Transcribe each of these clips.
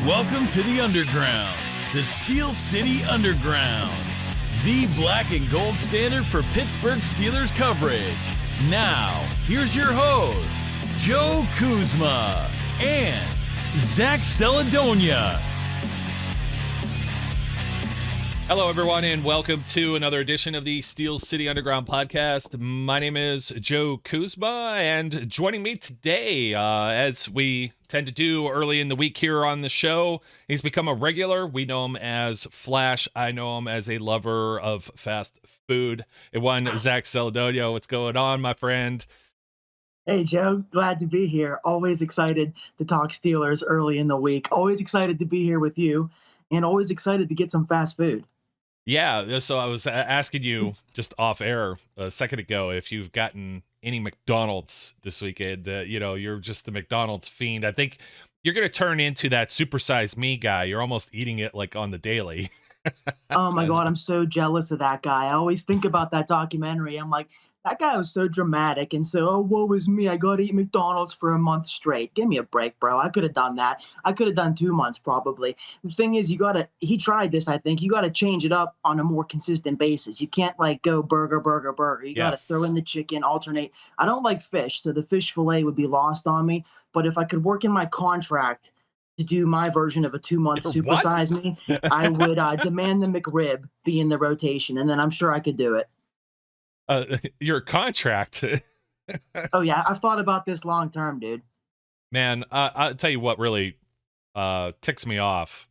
Welcome to the Underground, the Steel City Underground, the black and gold standard for Pittsburgh Steelers coverage. Now, here's your host, Joe Kuzma and Zach Celadonia. Hello, everyone, and welcome to another edition of the Steel City Underground podcast. My name is Joe Kuzma, and joining me today, as we tend to do early in the week here on the show, he's become a regular. We know him as Flash. I know him as a lover of fast food. Zach Celadonia. What's going on, my friend? Hey, Joe. Glad to be here. Always excited to talk Steelers early in the week. Always excited to be here with you, and always excited to get some fast food. Yeah, so I was asking you just off air a second ago if you've gotten any McDonald's this weekend. You're just the McDonald's fiend. I think you're going to turn into that supersize me guy. You're almost eating it like on the daily. Oh my God, I'm so jealous of that guy. I always think about that documentary. I'm like, that guy was so dramatic and so, oh, woe is me. I got to eat McDonald's for a month straight. Give me a break, bro. I could have done that. I could have done 2 months probably. The thing is, he tried this, I think. You got to change it up on a more consistent basis. You can't like go burger. You got to throw in the chicken, alternate. I don't like fish, so the fish fillet would be lost on me. But if I could work in my contract to do my version of a 2-month supersize me, I would demand the McRib be in the rotation, and then I'm sure I could do it. Your contract. Oh yeah, I've thought about this long term, dude. Man, I'll tell you what really ticks me off.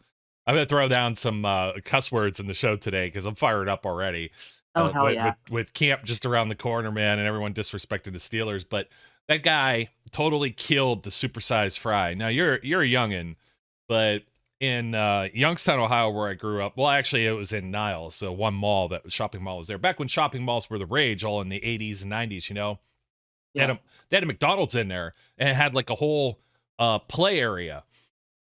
I'm gonna throw down some cuss words in the show today because I'm fired up already. Oh hell yeah! With camp just around the corner, man, and everyone disrespected the Steelers, but that guy totally killed the supersized fry. Now you're a youngin', but in Youngstown, Ohio, where I grew up. Well, actually, it was in Niles, so one shopping mall was there. Back when shopping malls were the rage, all in the 80s and 90s, you know? Yeah. They had a McDonald's in there, and it had like a whole play area.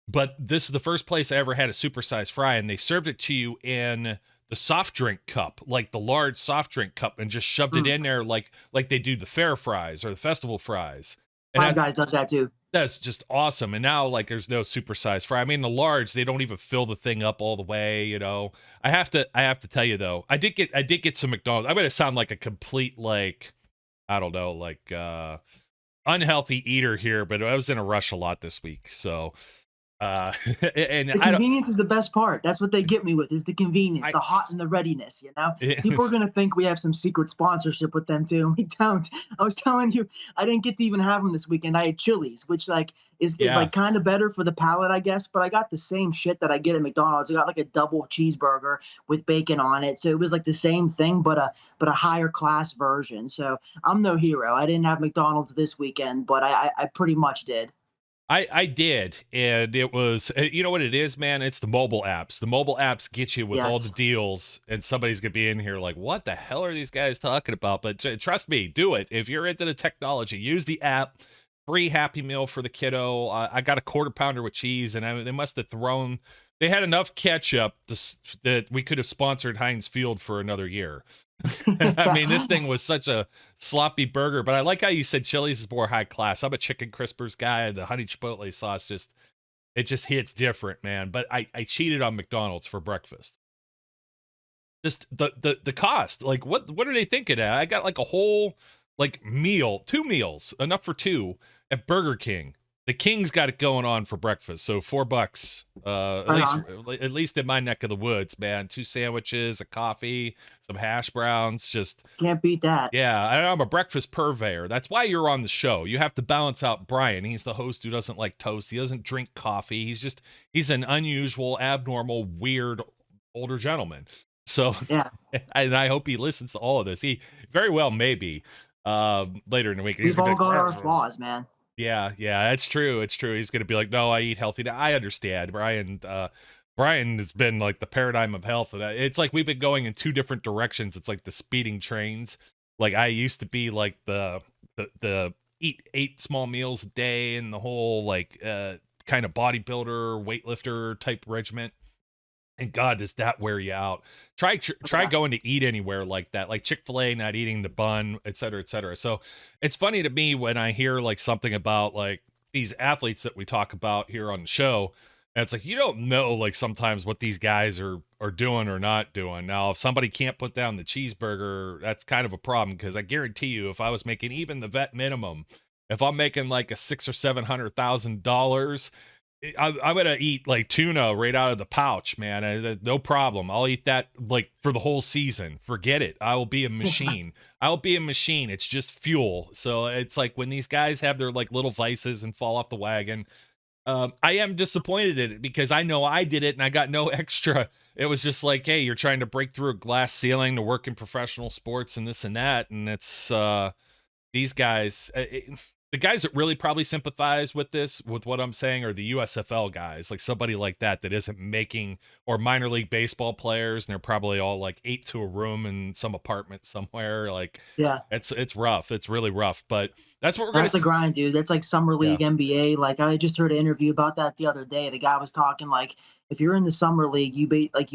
But this is the first place I ever had a supersized fry, and they served it to you in the soft drink cup, like the large soft drink cup, and just shoved it in there like they do the fair fries or the festival fries. And Five Guys does that too. That's just awesome. And now, like, there's no supersized fry. I mean, the large, they don't even fill the thing up all the way, you know. I have to tell you though, I did get some McDonald's. I'm gonna sound like a complete, like, I don't know, like unhealthy eater here, but I was in a rush a lot this week. So and the convenience is the best part. That's what they get me with, is the convenience, the hot and the readiness, you know? People are going to think we have some secret sponsorship with them too. We don't. I was telling you, I didn't get to even have them this weekend. I had Chili's, which like is like kind of better for the palate, I guess, but I got the same shit that I get at McDonald's. I got like a double cheeseburger with bacon on it. So it was like the same thing, but a higher class version. So I'm no hero. I didn't have McDonald's this weekend, but I pretty much did. I did, and it was, you know what it is, man? It's the mobile apps. The mobile apps get you with all the deals, and somebody's going to be in here like, what the hell are these guys talking about? But trust me, do it. If you're into the technology, use the app. Free Happy Meal for the kiddo. I got a quarter pounder with cheese, and they must have they had enough ketchup that we could have sponsored Heinz Field for another year. I mean, this thing was such a sloppy burger, but I like how you said Chili's is more high class. I'm a chicken crispers guy. The honey chipotle sauce just hits different, man. But I cheated on McDonald's for breakfast. Just the cost, like what are they thinking at? I got like a whole like meal, 2 meals, enough for 2 at Burger King. The King's got it going on for breakfast, so $4. At least in my neck of the woods, man. 2 sandwiches, a coffee, some hash browns. Just can't beat that. Yeah, I'm a breakfast purveyor. That's why you're on the show. You have to balance out Brian. He's the host who doesn't like toast. He doesn't drink coffee. He's an unusual, abnormal, weird older gentleman. So yeah, and I hope he listens to all of this. He very well may be later in the week. We've all got our flaws, man. Yeah, it's true. It's true. He's going to be like, no, I eat healthy now. I understand. Brian has been like the paradigm of health. And it's like we've been going in 2 different directions. It's like the speeding trains. Like I used to be like the eat 8 small meals a day and the whole like kind of bodybuilder, weightlifter type regiment. And God, does that wear you out? Try going to eat anywhere like that, like Chick-fil-A, not eating the bun, et cetera, et cetera. So it's funny to me when I hear like something about like these athletes that we talk about here on the show, And it's like, you don't know, like, sometimes what these guys are doing or not doing. Now, if somebody can't put down the cheeseburger, that's kind of a problem, because I guarantee you, if I was making even the vet minimum, if I'm making like a $600,000 or $700,000, I'm gonna eat like tuna right out of the pouch, man. No problem. I'll eat that like for the whole season. Forget it. I will be a machine. I'll be a machine. It's just fuel. So it's like when these guys have their like little vices and fall off the wagon, I am disappointed in it, because I know I did it and I got no extra. It was just like, hey, you're trying to break through a glass ceiling to work in professional sports and this and that, and it's these guys. The guys that really probably sympathize with this, with what I'm saying, are the USFL guys, like somebody like that isn't making, or minor league baseball players, and they're probably all like 8 to a room in some apartment somewhere. Like, yeah, it's rough. It's really rough, but that's what we're that's the grind, dude. That's like summer league, Yeah. NBA. Like I just heard an interview about that the other day. The guy was talking like, if you're in the summer league, you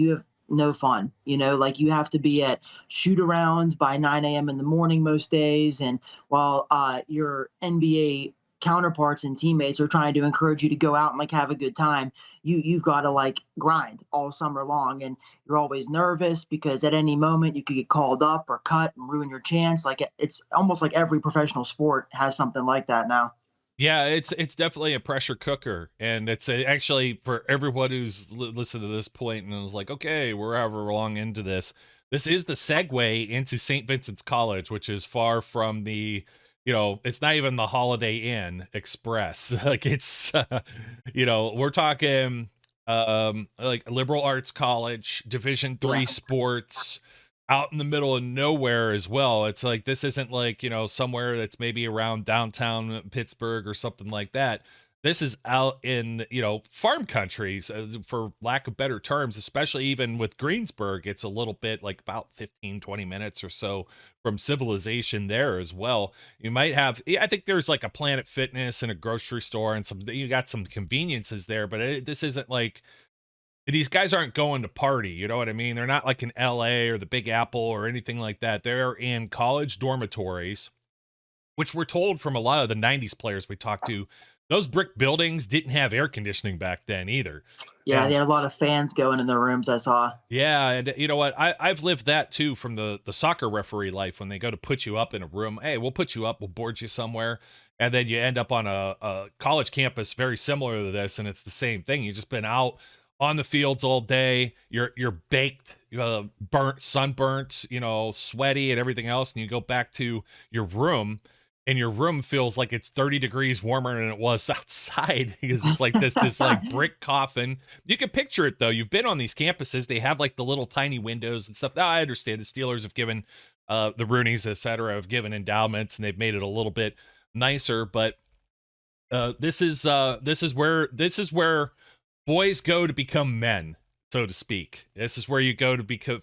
have no fun. Like you have to be at shoot around by 9 a.m. in the morning most days, and while your NBA counterparts and teammates are trying to encourage you to go out and like have a good time, you've got to like grind all summer long, and you're always nervous because at any moment you could get called up or cut and ruin your chance. Like it's almost like every professional sport has something like that now. Yeah, it's definitely a pressure cooker, and it's actually, for everyone who's listened to this point and was like, okay, we're however long into this. This is the segue into St. Vincent's College, which is far from the, it's not even the Holiday Inn Express. Like it's, we're talking like liberal arts college, Division III sports, out in the middle of nowhere as well. It's like, this isn't like, somewhere that's maybe around downtown Pittsburgh or something like that. This is out in, farm country, for lack of better terms, especially even with Greensburg. It's a little bit like about 15, 20 minutes or so from civilization there as well. You might have, I think there's like a Planet Fitness and a grocery store and you got some conveniences there, but this isn't like, these guys aren't going to party, you know what I mean? They're not like in LA or the Big Apple or anything like that. They're in college dormitories, which we're told from a lot of the 90s players we talked to, those brick buildings didn't have air conditioning back then either. Yeah, they had a lot of fans going in their rooms, I saw. Yeah, and you know what? I've lived that too from the soccer referee life, when they go to put you up in a room. Hey, we'll put you up, we'll board you somewhere, and then you end up on a college campus very similar to this, and it's the same thing. You've just been out on the fields all day, you're baked, burnt, sunburnt, sweaty and everything else, and you go back to your room, and your room feels like it's 30 degrees warmer than it was outside, because it's like this like brick coffin. You can picture it though. You've been on these campuses, they have like the little tiny windows and stuff. Now I understand the Steelers have given the Rooneys, etc., have given endowments, and they've made it a little bit nicer, but this is where boys go to become men, so to speak. This is where you go to become,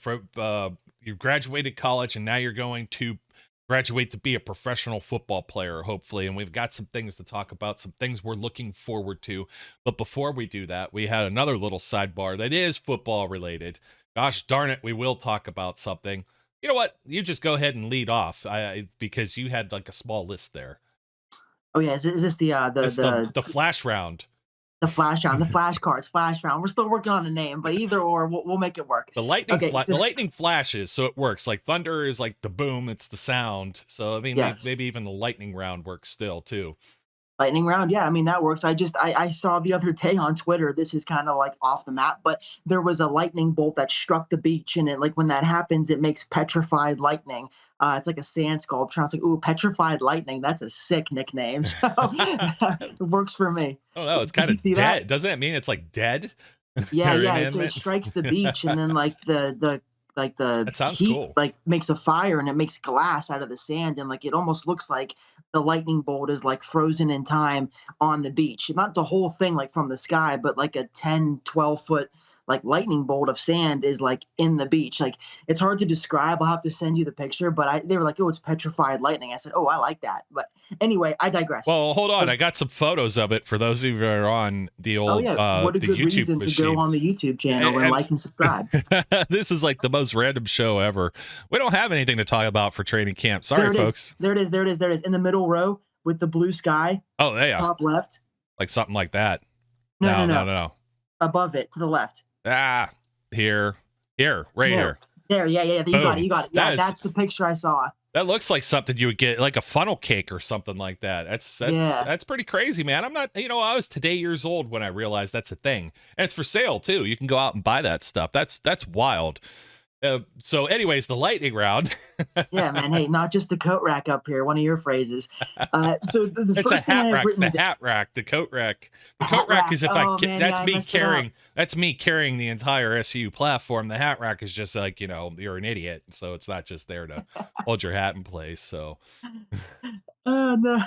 you graduated college, and now you're going to graduate to be a professional football player, hopefully. And we've got some things to talk about, some things we're looking forward to. But before we do that, we had another little sidebar that is football related. Gosh darn it, we will talk about something. You know what? You just go ahead and lead off, because you had like a small list there. Oh yeah, is this the flash round? The flash round, the flashcards, flash round. We're still working on a name, but either or, we'll make it work. The lightning, the lightning flashes, so it works. Like thunder is like the boom, it's the sound. So I mean, yes, maybe even the lightning round works still too. Lightning round, yeah, I mean that works. I saw the other day on Twitter. This is kind of like off the map, but there was a lightning bolt that struck the beach, and it, like when that happens, it makes petrified lightning. It's like a sand sculpture. I was like, ooh, petrified lightning. That's a sick nickname. So it works for me. Oh no, it's kind of dead. That? Doesn't that mean it's like dead? Yeah. So it strikes the beach, and then like the that sounds heat cool. Like makes a fire, and it makes glass out of the sand, and like it almost looks like the lightning bolt is like frozen in time on the beach. Not the whole thing like from the sky, but like a 10-12 foot like lightning bolt of sand is like in the beach. Like it's hard to describe. I'll have to send you the picture, but they were like, oh, it's petrified lightning. I said, oh, I like that. But anyway, I digress. Well, hold on. I got some photos of it for those of you who are on the old what a the good YouTube reason machine. to go on the YouTube channel and like and subscribe. This is like the most random show ever. We don't have anything to talk about for training camp. Sorry, folks. There it is. In the middle row with the blue sky. Oh, yeah. Top left. Like something like that. No. above it to the left. Here, right here. There, yeah. You got it. Yeah, that's the picture I saw. That looks like something you would get, like a funnel cake or something like that. That's pretty crazy, man. I'm not, I was today years old when I realized that's a thing, and it's for sale too. You can go out and buy that stuff. That's wild. So anyways, the lightning round. Yeah, man. Hey, not just the coat rack up here. One of your phrases. So the it's first a hat rack. the hat rack, the coat rack. The coat rack is if that's me carrying. That's me carrying the entire SCU platform. The hat rack is just like, you're an idiot. So it's not just there to hold your hat in place. So. No,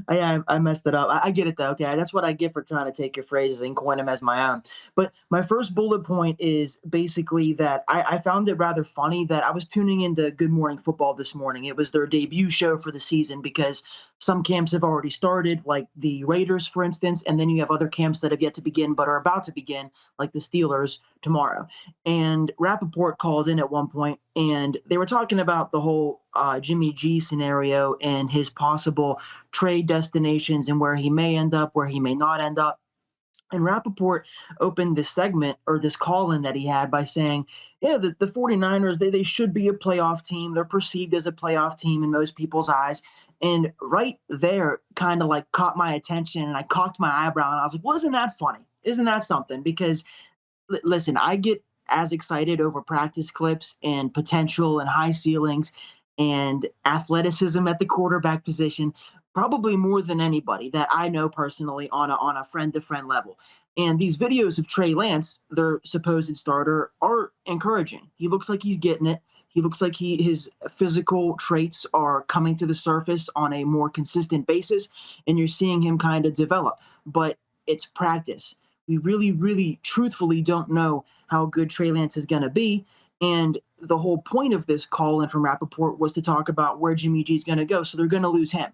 I messed it up. I get it though. Okay, that's what I get for trying to take your phrases and coin them as my own. But my first bullet point is basically that I found it rather funny that I was tuning into Good Morning Football this morning. It was their debut show for the season because some camps have already started, like the Raiders, for instance, and then you have other camps that have yet to begin but are about to begin, like the Steelers tomorrow. And Rappaport called in at one point, and they were talking about the whole Jimmy G scenario and his possible trade destinations and where he may end up, where he may not end up. And Rappaport opened this segment or this call-in that he had by saying, yeah, the 49ers, they should be a playoff team. They're perceived as a playoff team in most people's eyes. And right there kind of like caught my attention, and I cocked my eyebrow, and I was like, well, isn't that funny? Isn't that something? Because, listen, I get as excited over practice clips and potential and high ceilings and athleticism at the quarterback position, probably more than anybody that I know personally on a friend-to-friend level. And these videos of Trey Lance, their supposed starter, are encouraging. He looks like he's getting it. He looks like his physical traits are coming to the surface on a more consistent basis, and you're seeing him kind of develop. But it's practice. We really, really, truthfully don't know how good Trey Lance is going to be. And the whole point of this call-in from Rappaport was to talk about where Jimmy G is going to go. So they're going to lose him.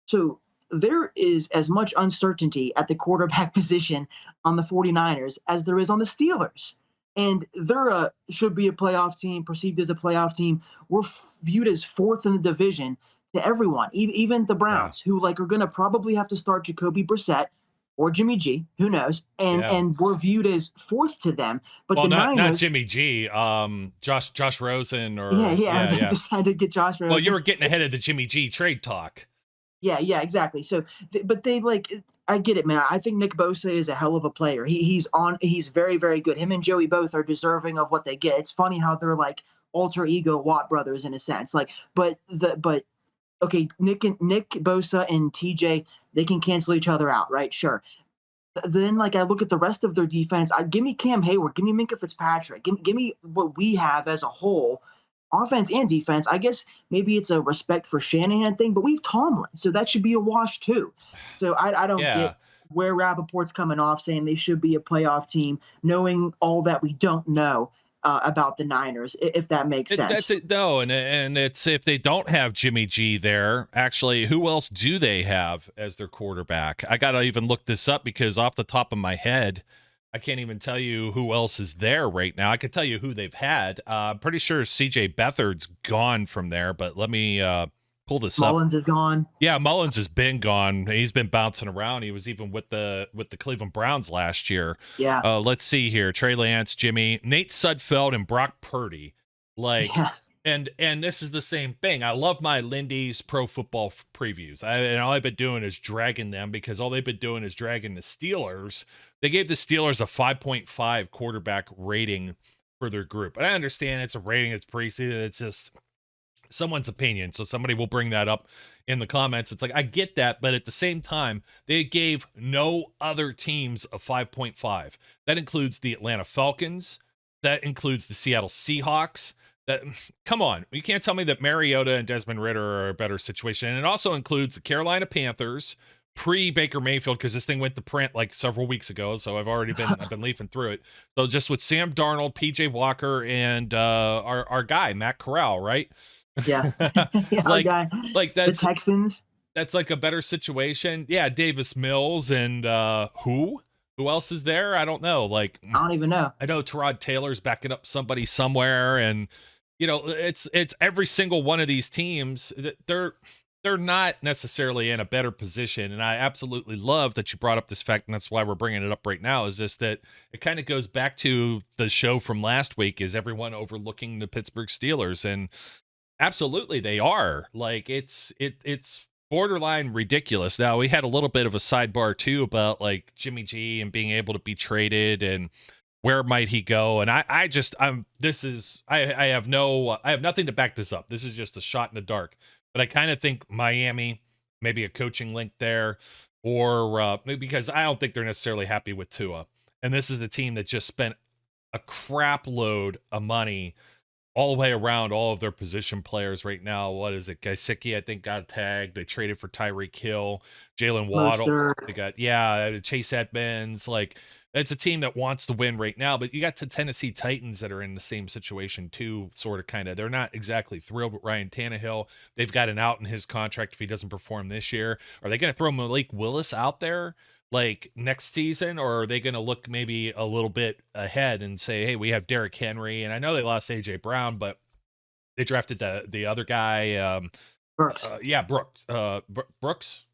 So there is as much uncertainty at the quarterback position on the 49ers as there is on the Steelers. And they're should be a playoff team, perceived as a playoff team. We're viewed as fourth in the division to everyone, even the Browns, who are going to probably have to start Jacoby Brissett or Jimmy G, who knows? And we're viewed as fourth to them. But the Niners, not Jimmy G, Josh Rosen or they decided to get Josh Rosen. Well, you were getting ahead of the Jimmy G trade talk. Yeah, exactly. So, but they I get it, man. I think Nick Bosa is a hell of a player. He's very, very good. Him and Joey both are deserving of what they get. It's funny how they're like alter ego Watt brothers in a sense. Okay, Nick Bosa and TJ, they can cancel each other out, right? Sure. Then I look at the rest of their defense. Give me Cam Hayward, give me Minkah Fitzpatrick, give me what we have as a whole, offense and defense. I guess maybe it's a respect for Shanahan thing, but we've Tomlin, so that should be a wash too. So I don't get where Rappaport's coming off saying they should be a playoff team, knowing all that we don't know about the Niners, if that makes sense. That's it, though, and it's if they don't have Jimmy G there, actually, who else do they have as their quarterback? I got to even look this up because off the top of my head, I can't even tell you who else is there right now. I can tell you who they've had. I'm pretty sure C.J. Beathard's gone from there, but let me pull this up. Mullins is gone. Yeah, Mullins has been gone. He's been bouncing around. He was even with the Cleveland Browns last year. Yeah. Let's see here. Trey Lance, Jimmy, Nate Sudfeld, and Brock Purdy. And this is the same thing. I love my Lindy's Pro Football previews. And all I've been doing is dragging them because all they've been doing is dragging the Steelers. They gave the Steelers a 5.5 quarterback rating for their group. And I understand it's a rating, it's preseason, it's just someone's opinion. So somebody will bring that up in the comments. It's I get that, but at the same time, they gave no other teams a 5.5. That includes the Atlanta Falcons. That includes the Seattle Seahawks. Come on, you can't tell me that Mariota and Desmond Ridder are a better situation. And it also includes the Carolina Panthers, pre-Baker Mayfield, because this thing went to print several weeks ago, so I've been leafing through it. So just with Sam Darnold, PJ Walker, and our guy Matt Corral, right? Yeah, that's the Texans. That's a better situation. Yeah, Davis Mills and who else is there? I don't know. I don't even know. I know Tyrod Taylor's backing up somebody somewhere, and it's every single one of these teams. They're they're not necessarily in a better position. And I absolutely love that you brought up this fact, and that's why we're bringing it up right now, is just that it kind of goes back to the show from last week, is everyone overlooking the Pittsburgh Steelers? And absolutely they are. Like, it's borderline ridiculous. Now, we had a little bit of a sidebar too about like Jimmy G and being able to be traded and where might he go. And I have nothing to back this up. This is just a shot in the dark. But I kind of think Miami, maybe a coaching link there, or because I don't think they're necessarily happy with Tua. And this is a team that just spent a crap load of money all the way around all of their position players right now. What is it? Gesicki, I think, got tagged. They traded for Tyreek Hill, Jalen Waddle. They got, Chase Edmonds. Like, it's a team that wants to win right now, but you got the Tennessee Titans that are in the same situation too, sort of, kind of. They're not exactly thrilled with Ryan Tannehill. They've got an out in his contract if he doesn't perform this year. Are they going to throw Malik Willis out there like next season, or are they going to look maybe a little bit ahead and say, hey, we have Derrick Henry, and I know they lost AJ Brown, but they drafted the other guy, Burks.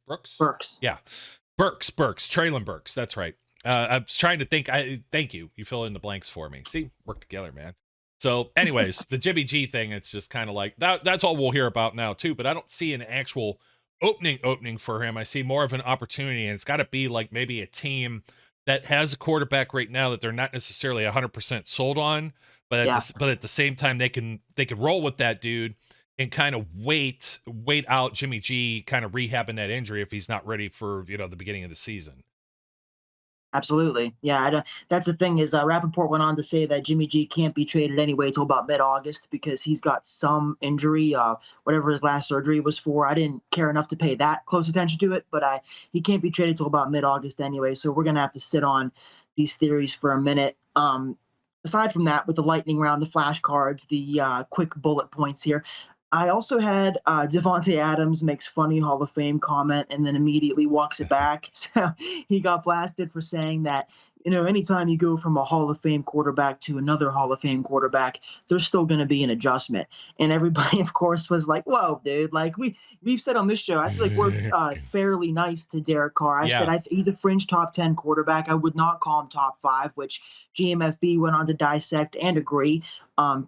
Brooks. Yeah. Burks, Traylon Burks. That's right. I'm trying to think. Thank you. You fill in the blanks for me. See, work together, man. So anyways, the Jimmy G thing, it's just kind of like that's all we'll hear about now too, but I don't see an actual opening for him. I see more of an opportunity, and it's got to be like maybe a team that has a quarterback right now that they're not necessarily 100% sold on, but at the same time they can roll with that dude and kind of wait out Jimmy G kind of rehabbing that injury if he's not ready for, the beginning of the season. Absolutely. Yeah, that's the thing is Rappaport went on to say that Jimmy G can't be traded anyway until about mid-August because he's got some injury, whatever his last surgery was for. I didn't care enough to pay that close attention to it, but he can't be traded till about mid-August anyway, so we're going to have to sit on these theories for a minute. Aside from that, with the lightning round, the flashcards, the quick bullet points here, I also had Davante Adams makes funny Hall of Fame comment and then immediately walks it back. So he got blasted for saying that, anytime you go from a Hall of Fame quarterback to another Hall of Fame quarterback, there's still going to be an adjustment. And everybody, of course, was like, whoa, dude, like we've said on this show, I feel like we're fairly nice to Derek Carr. I've said he's a fringe top 10 quarterback. I would not call him top 5, which GMFB went on to dissect and agree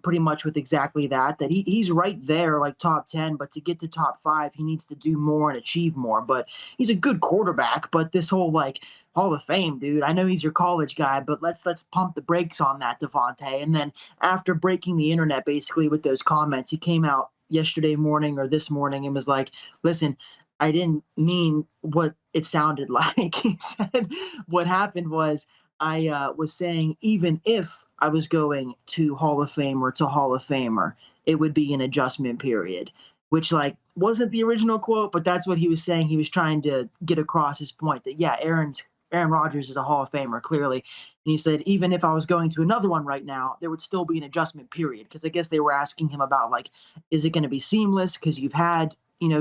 pretty much with exactly that he's right there, like top 10, but to get to top 5, he needs to do more and achieve more. But he's a good quarterback, but this whole like Hall of Fame, dude, I know he's your college guy, but let's pump the brakes on that, Davante. And then after breaking the internet basically with those comments, he came out yesterday morning or this morning and was like, listen, I didn't mean what it sounded like. He said what happened was I was saying even if I was going to Hall of Famer to Hall of Famer, it would be an adjustment period, which like wasn't the original quote, but that's what he was saying. He was trying to get across his point that, Aaron Rodgers is a Hall of Famer, clearly. And he said, even if I was going to another one right now, there would still be an adjustment period. Because I guess they were asking him about, like, is it going to be seamless? Because you've had,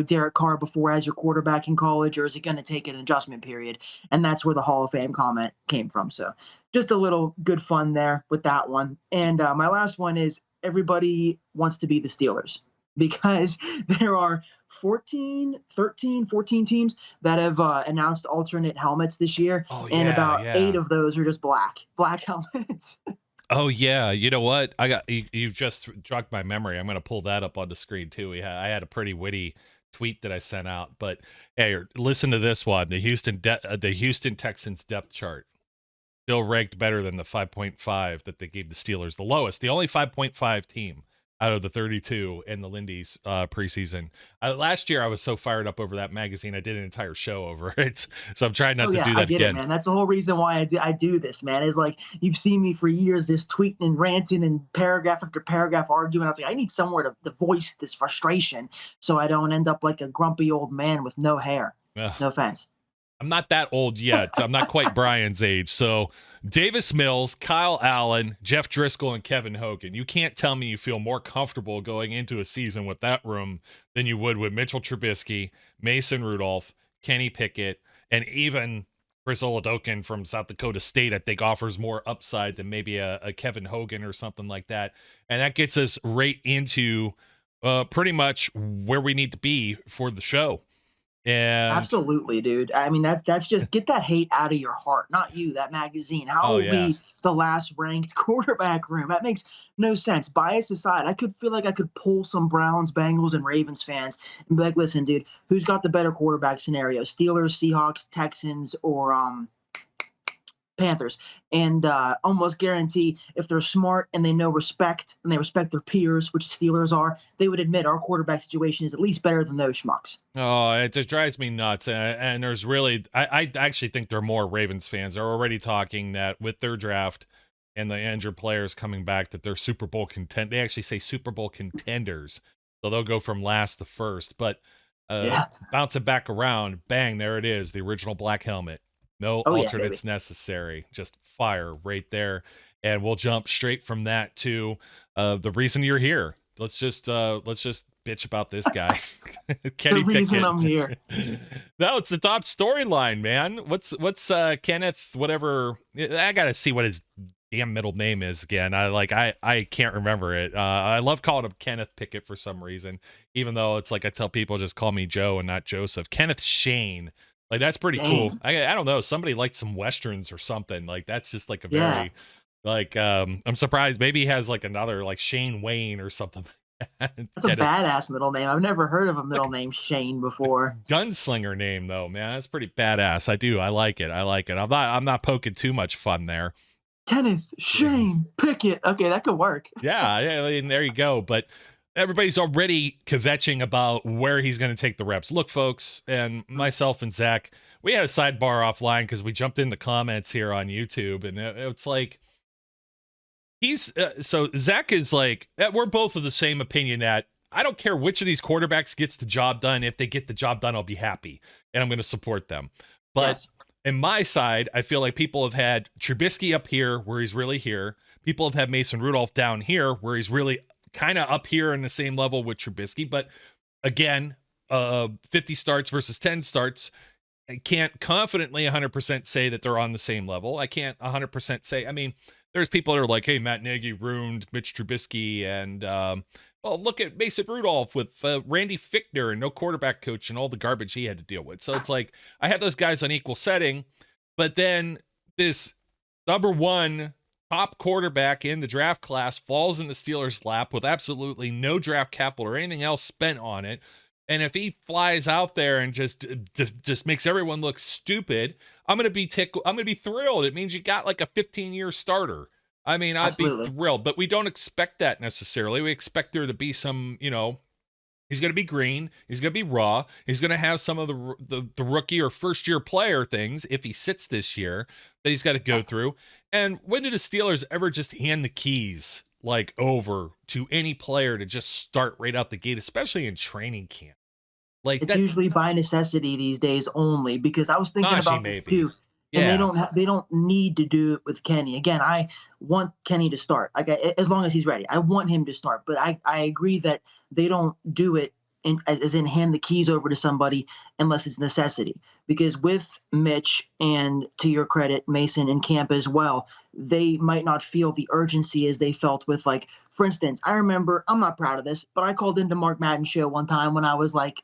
Derek Carr before as your quarterback in college, or is it going to take an adjustment period? And that's where the Hall of Fame comment came from. So just a little good fun there with that one. And my last one is everybody wants to be the Steelers because there are 14 teams that have announced alternate helmets this year. And about 8 of those are just black helmets. Oh yeah. You know what? you just jogged my memory. I'm going to pull that up on the screen too. I had a pretty witty tweet that I sent out, but hey, listen to this one. The Houston Texans depth chart still ranked better than the 5.5 that they gave the Steelers, the lowest, the only 5.5 team out of the 32 in the Lindy's preseason. Last year, I was so fired up over that magazine, I did an entire show over it. So I'm trying not to do that again. Man. That's the whole reason why I do this, man. Is like you've seen me for years just tweeting and ranting and paragraph after paragraph arguing. I was like, I need somewhere to voice this frustration so I don't end up like a grumpy old man with no hair. No offense. I'm not that old yet. I'm not quite Brian's age. So Davis Mills, Kyle Allen, Jeff Driscoll, and Kevin Hogan. You can't tell me you feel more comfortable going into a season with that room than you would with Mitchell Trubisky, Mason Rudolph, Kenny Pickett, and even Chris Oladokun from South Dakota State. I think offers more upside than maybe a Kevin Hogan or something like that. And that gets us right into pretty much where we need to be for the show. And Absolutely, dude. I mean, that's just get that hate out of your heart, not you, that magazine. How oh are yeah, we the last ranked quarterback room? That makes no sense. Bias aside, I could feel like I could pull some Browns, Bengals, and Ravens fans and be like, listen, dude, who's got the better quarterback scenario? Steelers, Seahawks, Texans, or Panthers, and almost guarantee if they're smart and they know respect and they respect their peers, which Steelers are, they would admit our quarterback situation is at least better than those schmucks. oh, it just drives me nuts. And there's really, I actually think there are more Ravens fans. They're already talking that with their draft and the injured players coming back, that they're Super Bowl content. They actually say Super Bowl contenders, so they'll go from last to first. But Yeah. bounce it back around, bang, there it is, the original black helmet. No Oh yeah, alternates baby. necessary. Just fire right there. And we'll jump straight from that to the reason you're here. Let's just bitch about this guy. Kenny The reason Pickett. I'm here. No, it's the top storyline, man. What's Kenneth, whatever. I gotta see what his damn middle name is again. I can't remember it. I love calling him Kenneth Pickett for some reason, even though it's like I tell people just call me Joe and not Joseph. Kenneth Shane. Like, that's pretty cool. Dang. I don't know. Somebody liked some Westerns or something. Like, that's just like a Yeah. very, like, I'm surprised. Maybe he has like another, like Shane Wayne or something. That's a badass middle name. I've never heard of a middle name Shane before. Gunslinger name though, man. That's pretty badass. I like it. I'm not poking too much fun there. Kenneth Shane Pickett. Okay, that could work. Yeah, I mean, there you go. But everybody's already kvetching about where he's going to take the reps. Look, folks, and myself and Zach, we had a sidebar offline because we jumped in the comments here on YouTube, and it's like so Zach is like, we're both of the same opinion that I don't care which of these quarterbacks gets the job done. If they get the job done, I'll be happy, and I'm going to support them. But Yes. in my side, I feel like people have had Trubisky up here where he's really here. People have had Mason Rudolph down here where he's really kind of up here in the same level with Trubisky. But again, 50 starts versus 10 starts. I can't confidently 100% say that they're on the same level. I can't 100% say. I mean, there's people that are like, hey, Matt Nagy ruined Mitch Trubisky. And, well, look at Mason Rudolph with Randy Fichtner and no quarterback coach and all the garbage he had to deal with. So it's like, I have those guys on equal setting. But then this number one top quarterback in the draft class falls in the Steelers' lap with absolutely no draft capital or anything else spent on it. And if he flies out there and just makes everyone look stupid, I'm gonna be thrilled. It means you got like a 15-year starter. I mean, I'd Absolutely. be thrilled, but we don't expect that necessarily. We expect there to be some, he's going to be green. He's going to be raw. He's going to have some of the rookie or first year player things if he sits this year that he's got to go through. And when did the Steelers ever just hand the keys like over to any player to just start right out the gate, especially in training camp? Like It's that, usually by necessity these days only because I was thinking Najee about this maybe. too. And Yeah. they don't need to do it with Kenny. Again, I want Kenny to start. Like as long as he's ready. I want him to start. But I agree that they don't do it as in hand the keys over to somebody unless it's necessity. Because with Mitch and to your credit, Mason and Camp as well, they might not feel the urgency as they felt with like, for instance, I remember, I'm not proud of this, but I called into Mark Madden's show one time when I was like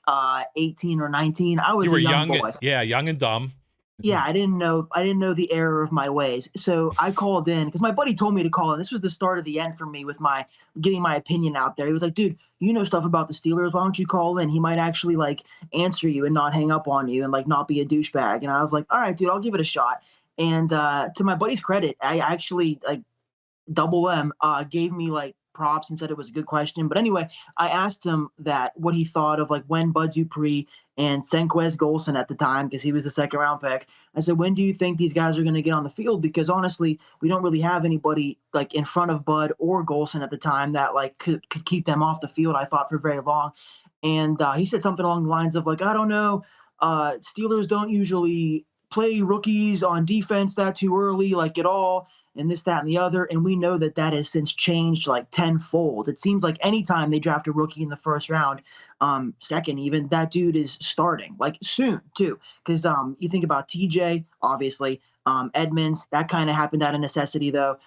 18 or 19. I was You were a young young. boy. Yeah. Young and dumb. Yeah, I didn't know the error of my ways. So I called in because my buddy told me to call in. This was the start of the end for me with my getting my opinion out there. He was like, dude, you know stuff about the Steelers. Why don't you call in? He might actually like answer you and not hang up on you and like not be a douchebag. And I was like, all right, dude, I'll give it a shot. And to my buddy's credit, I actually like Double M gave me like props and said it was a good question. But anyway, I asked him that what he thought of like when Bud Dupree and Senquez Golson at the time, because he was the second round pick. I said, when do you think these guys are going to get on the field? Because honestly, we don't really have anybody like in front of Bud or Golson at the time that like could keep them off the field, I thought, for very long. And he said something along the lines of like, I don't know, Steelers don't usually play rookies on defense that too early, like at all, and this, that, and the other. And we know that that has since changed like tenfold. It seems like anytime they draft a rookie in the first round, second even, that dude is starting like soon too. Because you think about TJ, obviously, Edmonds, that kind of happened out of necessity though.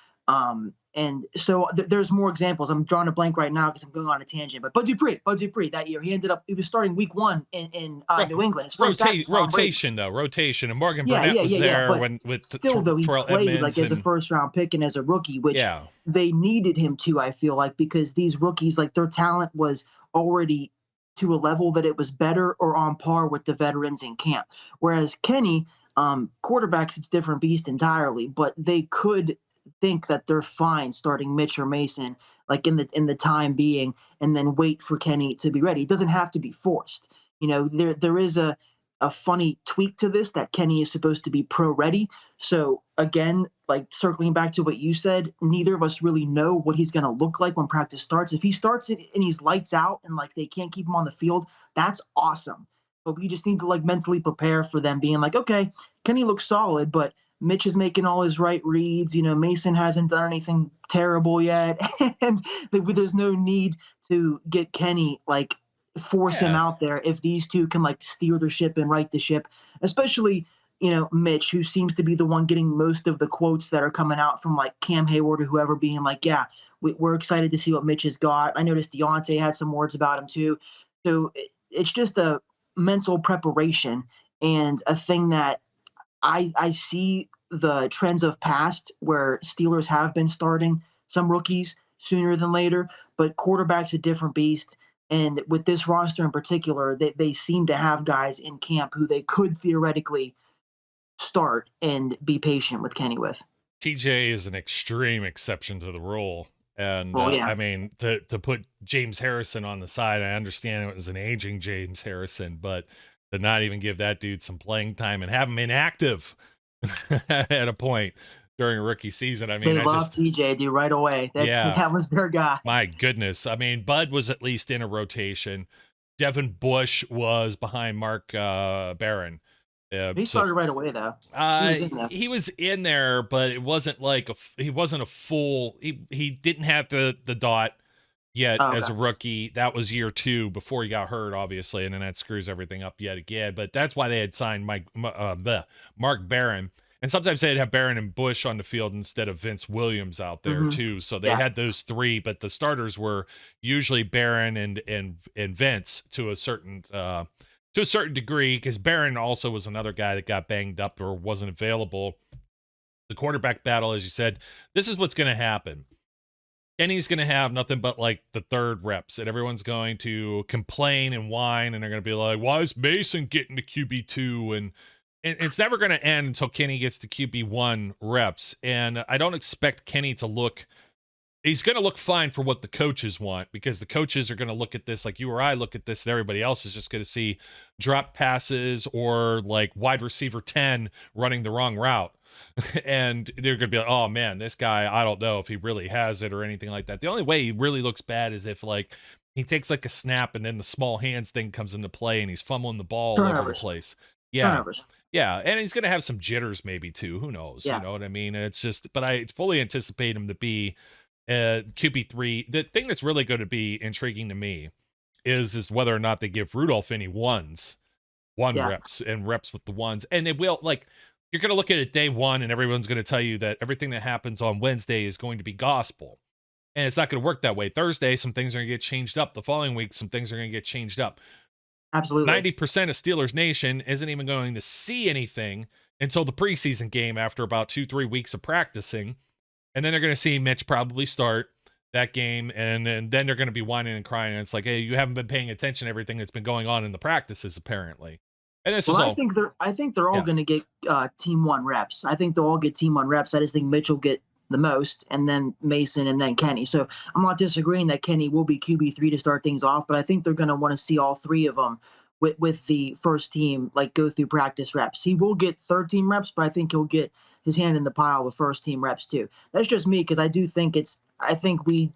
And so there's more examples. I'm drawing a blank right now because I'm going on a tangent. But Bud Dupree that year, he was starting week 1 in New England. His first rotation, and Morgan Burnett was there but when with still though he Terrell played Edmonds like as a first round pick and as a rookie, which they needed him to. I feel like because these rookies, like their talent was already to a level that it was better or on par with the veterans in camp. Whereas Kenny, quarterbacks, it's different beast entirely, but they could think that they're fine starting Mitch or Mason like in the time being, and then wait for Kenny to be ready. It doesn't have to be forced. You know, there is a funny tweak to this that Kenny is supposed to be pro ready. So again, like circling back to what you said, neither of us really know what he's going to look like when practice starts. If he starts it and he's lights out and like they can't keep him on the field, that's awesome. But we just need to like mentally prepare for them being like, okay, Kenny looks solid, but Mitch is making all his right reads. You know, Mason hasn't done anything terrible yet. And there's no need to get Kenny, like, force him out there if these two can, like, steer the ship and right the ship. Especially, you know, Mitch, who seems to be the one getting most of the quotes that are coming out from, like, Cam Hayward or whoever being like, yeah, we're excited to see what Mitch has got. I noticed Deontay had some words about him, too. So it's just a mental preparation and a thing that I see the trends of past where Steelers have been starting some rookies sooner than later, but quarterback's a different beast. And with this roster in particular, they seem to have guys in camp who they could theoretically start and be patient with Kenny with. TJ is an extreme exception to the rule. And I mean, to put James Harrison on the side, I understand it was an aging James Harrison, but to not even give that dude some playing time and have him inactive at a point during a rookie season. I mean, they love TJ, dude, right away. That was their guy. My goodness. I mean, Bud was at least in a rotation. Devin Bush was behind Mark Barron. He started right away, though. He was in there, but it wasn't like he wasn't a full. He didn't have the dot yet as a rookie. That was year 2 before he got hurt, obviously, and then that screws everything up yet again. But that's why they had signed Mark Barron. And sometimes they'd have Barron and Bush on the field instead of Vince Williams out there too. So they had those 3, but the starters were usually Barron and Vince to a certain degree, because Barron also was another guy that got banged up or wasn't available. The quarterback battle, as you said, this is what's going to happen. Kenny's going to have nothing but like the third reps, and everyone's going to complain and whine, and they're going to be like, why is Mason getting to QB2? And it's never going to end until Kenny gets to QB1 reps. And I don't expect Kenny to look, he's going to look fine for what the coaches want, because the coaches are going to look at this like you or I look at this, and everybody else is just going to see drop passes or like wide receiver 10 running the wrong route. And they're going to be like, oh man, this guy, I don't know if he really has it or anything like that. The only way he really looks bad is if like he takes like a snap and then the small hands thing comes into play and he's fumbling the ball all over the place. Yeah, and he's going to have some jitters maybe too. Who knows? You know what I mean? It's just, but I fully anticipate him to be QB3. The thing that's really going to be intriguing to me is whether or not they give Rudolph any reps and reps with the ones. And it will, like, you're going to look at it day 1 and everyone's going to tell you that everything that happens on Wednesday is going to be gospel. And it's not going to work that way. Thursday, some things are going to get changed up. The following week, some things are going to get changed up. Absolutely. 90% of Steelers Nation isn't even going to see anything until the preseason game after about 2-3 weeks of practicing. And then they're going to see Mitch probably start that game. And then they're going to be whining and crying. And it's like, hey, you haven't been paying attention to everything that's been going on in the practices, apparently. And this is all. I think they're all going to get team 1 reps. I think they'll all get team 1 reps. I just think Mitch will get the most, and then Mason, and then Kenny. So I'm not disagreeing that Kenny will be QB3 to start things off, but I think they're going to want to see all 3 of them with the first team, like, go through practice reps. He will get third team reps, but I think he'll get his hand in the pile with first team reps too. That's just me, because I think we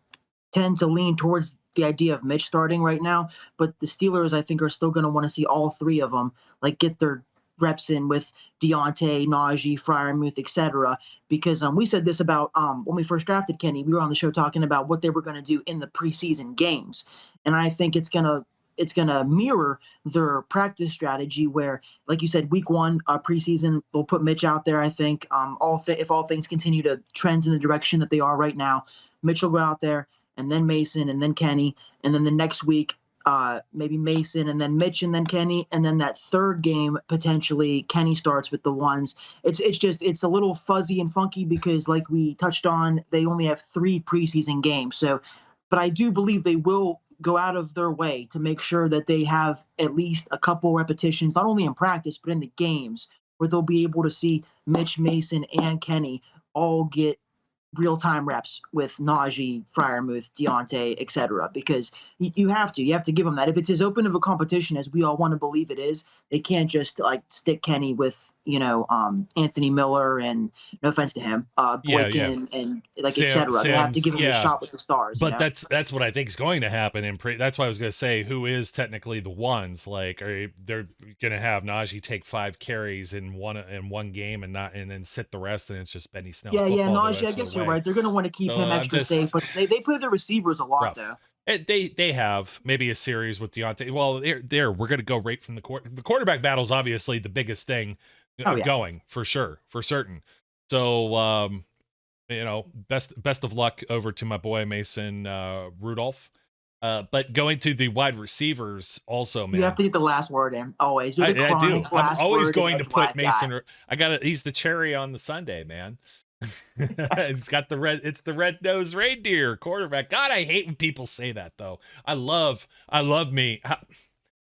tend to lean towards the idea of Mitch starting right now, but the Steelers, I think, are still going to want to see all 3 of them, like, get their reps in with Deontay, Najee, Freiermuth, etc. Because we said this about when we first drafted Kenny. We were on the show talking about what they were going to do in the preseason games, and I think it's going to it's gonna mirror their practice strategy where, like you said, week one preseason they'll put Mitch out there. I think if all things continue to trend in the direction that they are right now, Mitch will go out there, and then Mason, and then Kenny, and then the next week maybe Mason, and then Mitch, and then Kenny, and then that third game potentially Kenny starts with the ones. It's a little fuzzy and funky because, like we touched on, they only have 3 preseason games. So, but I do believe they will go out of their way to make sure that they have at least a couple repetitions, not only in practice but in the games, where they'll be able to see Mitch, Mason, and Kenny all get real-time reps with Najee, Freiermuth, Deontay, etc. Because you have to give them that. If it's as open of a competition as we all want to believe it is, they can't just like stick Kenny with Anthony Miller and, no offense to him, Boykin and like etc. They have to give him a shot with the stars. But that's what I think is going to happen. That's why I was going to say who is technically the ones. Like, they're going to have Najee take 5 carries in one game and then sit the rest, and it's just Benny Snell. Yeah, Najee. I guess you're right. They're going to want to keep him extra safe, but they play the receivers a lot though. They have maybe a series with Deontay. Well, we're going to go right from the quarterback battle is obviously the biggest thing going for sure, for certain. So, best of luck over to my boy Mason Rudolph. But going to the wide receivers also, man. You have to get the last word in, always. I do. I'm always going to put Mason. He's the cherry on the sundae, man. It's got it's the red-nosed reindeer quarterback. God, I hate when people say that though. I love me.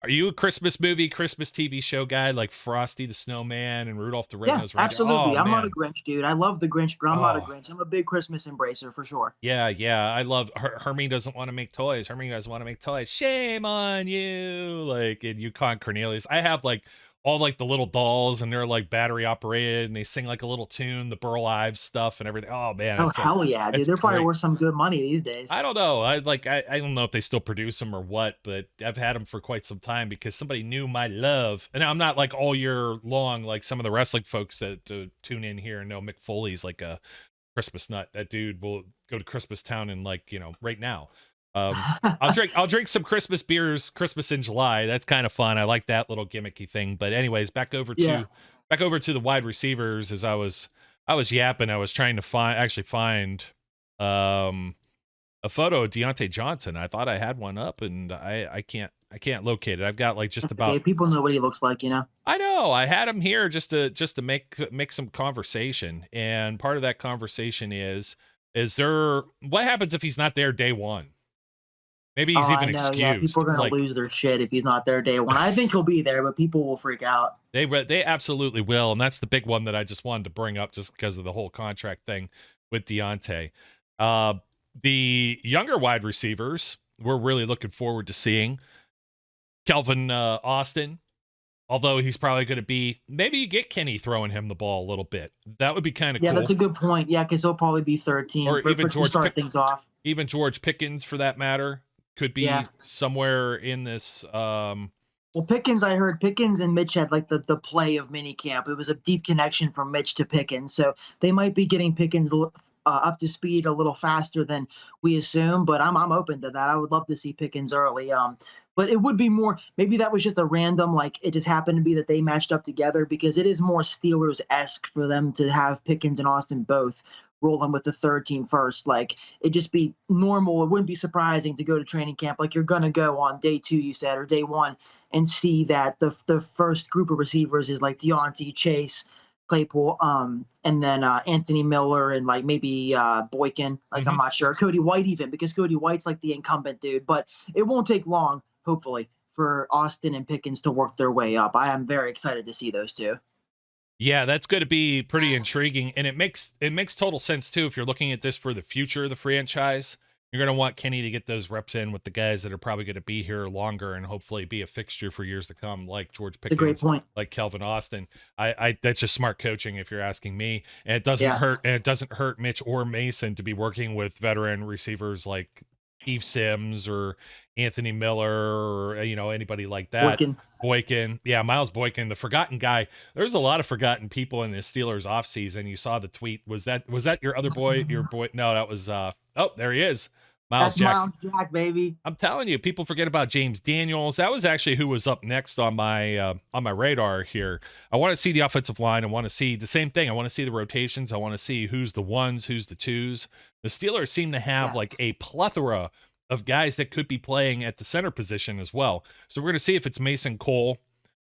Are you a Christmas TV show guy like Frosty the Snowman and Rudolph the Red-Nosed Reindeer? Absolutely. I'm not a Grinch, dude. I love the Grinch, but I'm not a Grinch. I'm a big Christmas embracer for sure. Yeah. I love Hermie doesn't want to make toys. Shame on you. Like in Yukon Cornelius. I have like all like the little dolls, and they're like battery operated, and they sing like a little tune, the Burl Ives stuff and everything. Oh man. Oh hell yeah, dude. They're probably worth some good money these days. I don't know. I don't know if they still produce them or what, but I've had them for quite some time because somebody knew my love. And I'm not like all year long like some of the wrestling folks that tune in here and know Mick Foley's like a Christmas nut. That dude will go to Christmas Town and right now. I'll drink some Christmas beers, Christmas in July. That's kind of fun. I like that little gimmicky thing. But anyways, back over to the wide receivers. As I was yapping, I was trying to find a photo of Deontay Johnson. I thought I had one up, and I can't locate it. I've got like just about. Okay, people know what he looks like, I know. I had him here just to make some conversation, and part of that conversation is there. What happens if he's not there day one? Maybe he's even excused. Yeah, people are going to lose their shit if he's not there day one. I think he'll be there, but people will freak out. They absolutely will, and that's the big one that I just wanted to bring up just because of the whole contract thing with Deontay. The younger wide receivers, we're really looking forward to seeing. Calvin Austin, although he's probably going to be, maybe you get Kenny throwing him the ball a little bit. That would be kind of cool. Yeah, that's a good point. Yeah, because he'll probably be 13 or even George to start things off. Even George Pickens, for that matter, could be somewhere in this. Well, Pickens, I heard Pickens and Mitch had like the play of mini camp. It was a deep connection from Mitch to Pickens, so they might be getting Pickens up to speed a little faster than we assume. But I'm open to that. I would love to see Pickens early. But it would be more, maybe that was just a random, like it just happened to be that they matched up together, because it is more Steelers-esque for them to have Pickens and Austin both rolling with the third team first. Like it'd just be normal. It wouldn't be surprising to go to training camp. Like you're going to go on day 2, you said, or day 1, and see that the first group of receivers is like Deontay, Chase, Claypool, and then Anthony Miller and like maybe Boykin. Like I'm not sure. Cody White even, because Cody White's like the incumbent dude. But it won't take long, hopefully, for Austin and Pickens to work their way up. I am very excited to see those two. Yeah, that's going to be pretty intriguing, and it makes total sense too if you're looking at this for the future of the franchise. You're going to want Kenny to get those reps in with the guys that are probably going to be here longer and hopefully be a fixture for years to come, like George Pickens, great point. like Calvin Austin. I that's just smart coaching if you're asking me, and it doesn't hurt. And it doesn't hurt Mitch or Mason to be working with veteran receivers like Steve Sims or Anthony Miller or anybody like that. Boykin. Yeah, Miles Boykin, the forgotten guy. There's a lot of forgotten people in the Steelers offseason. You saw the tweet. Was that your other boy? Your boy? No, that was there he is. Miles That's Jack. Miles Jack, baby. I'm telling you, people forget about James Daniels. That was actually who was up next on my radar here. I want to see the offensive line. I want to see the same thing. I want to see the rotations. I want to see who's the ones, who's the twos. The Steelers seem to have like a plethora of guys that could be playing at the center position as well. So we're going to see if it's Mason Cole,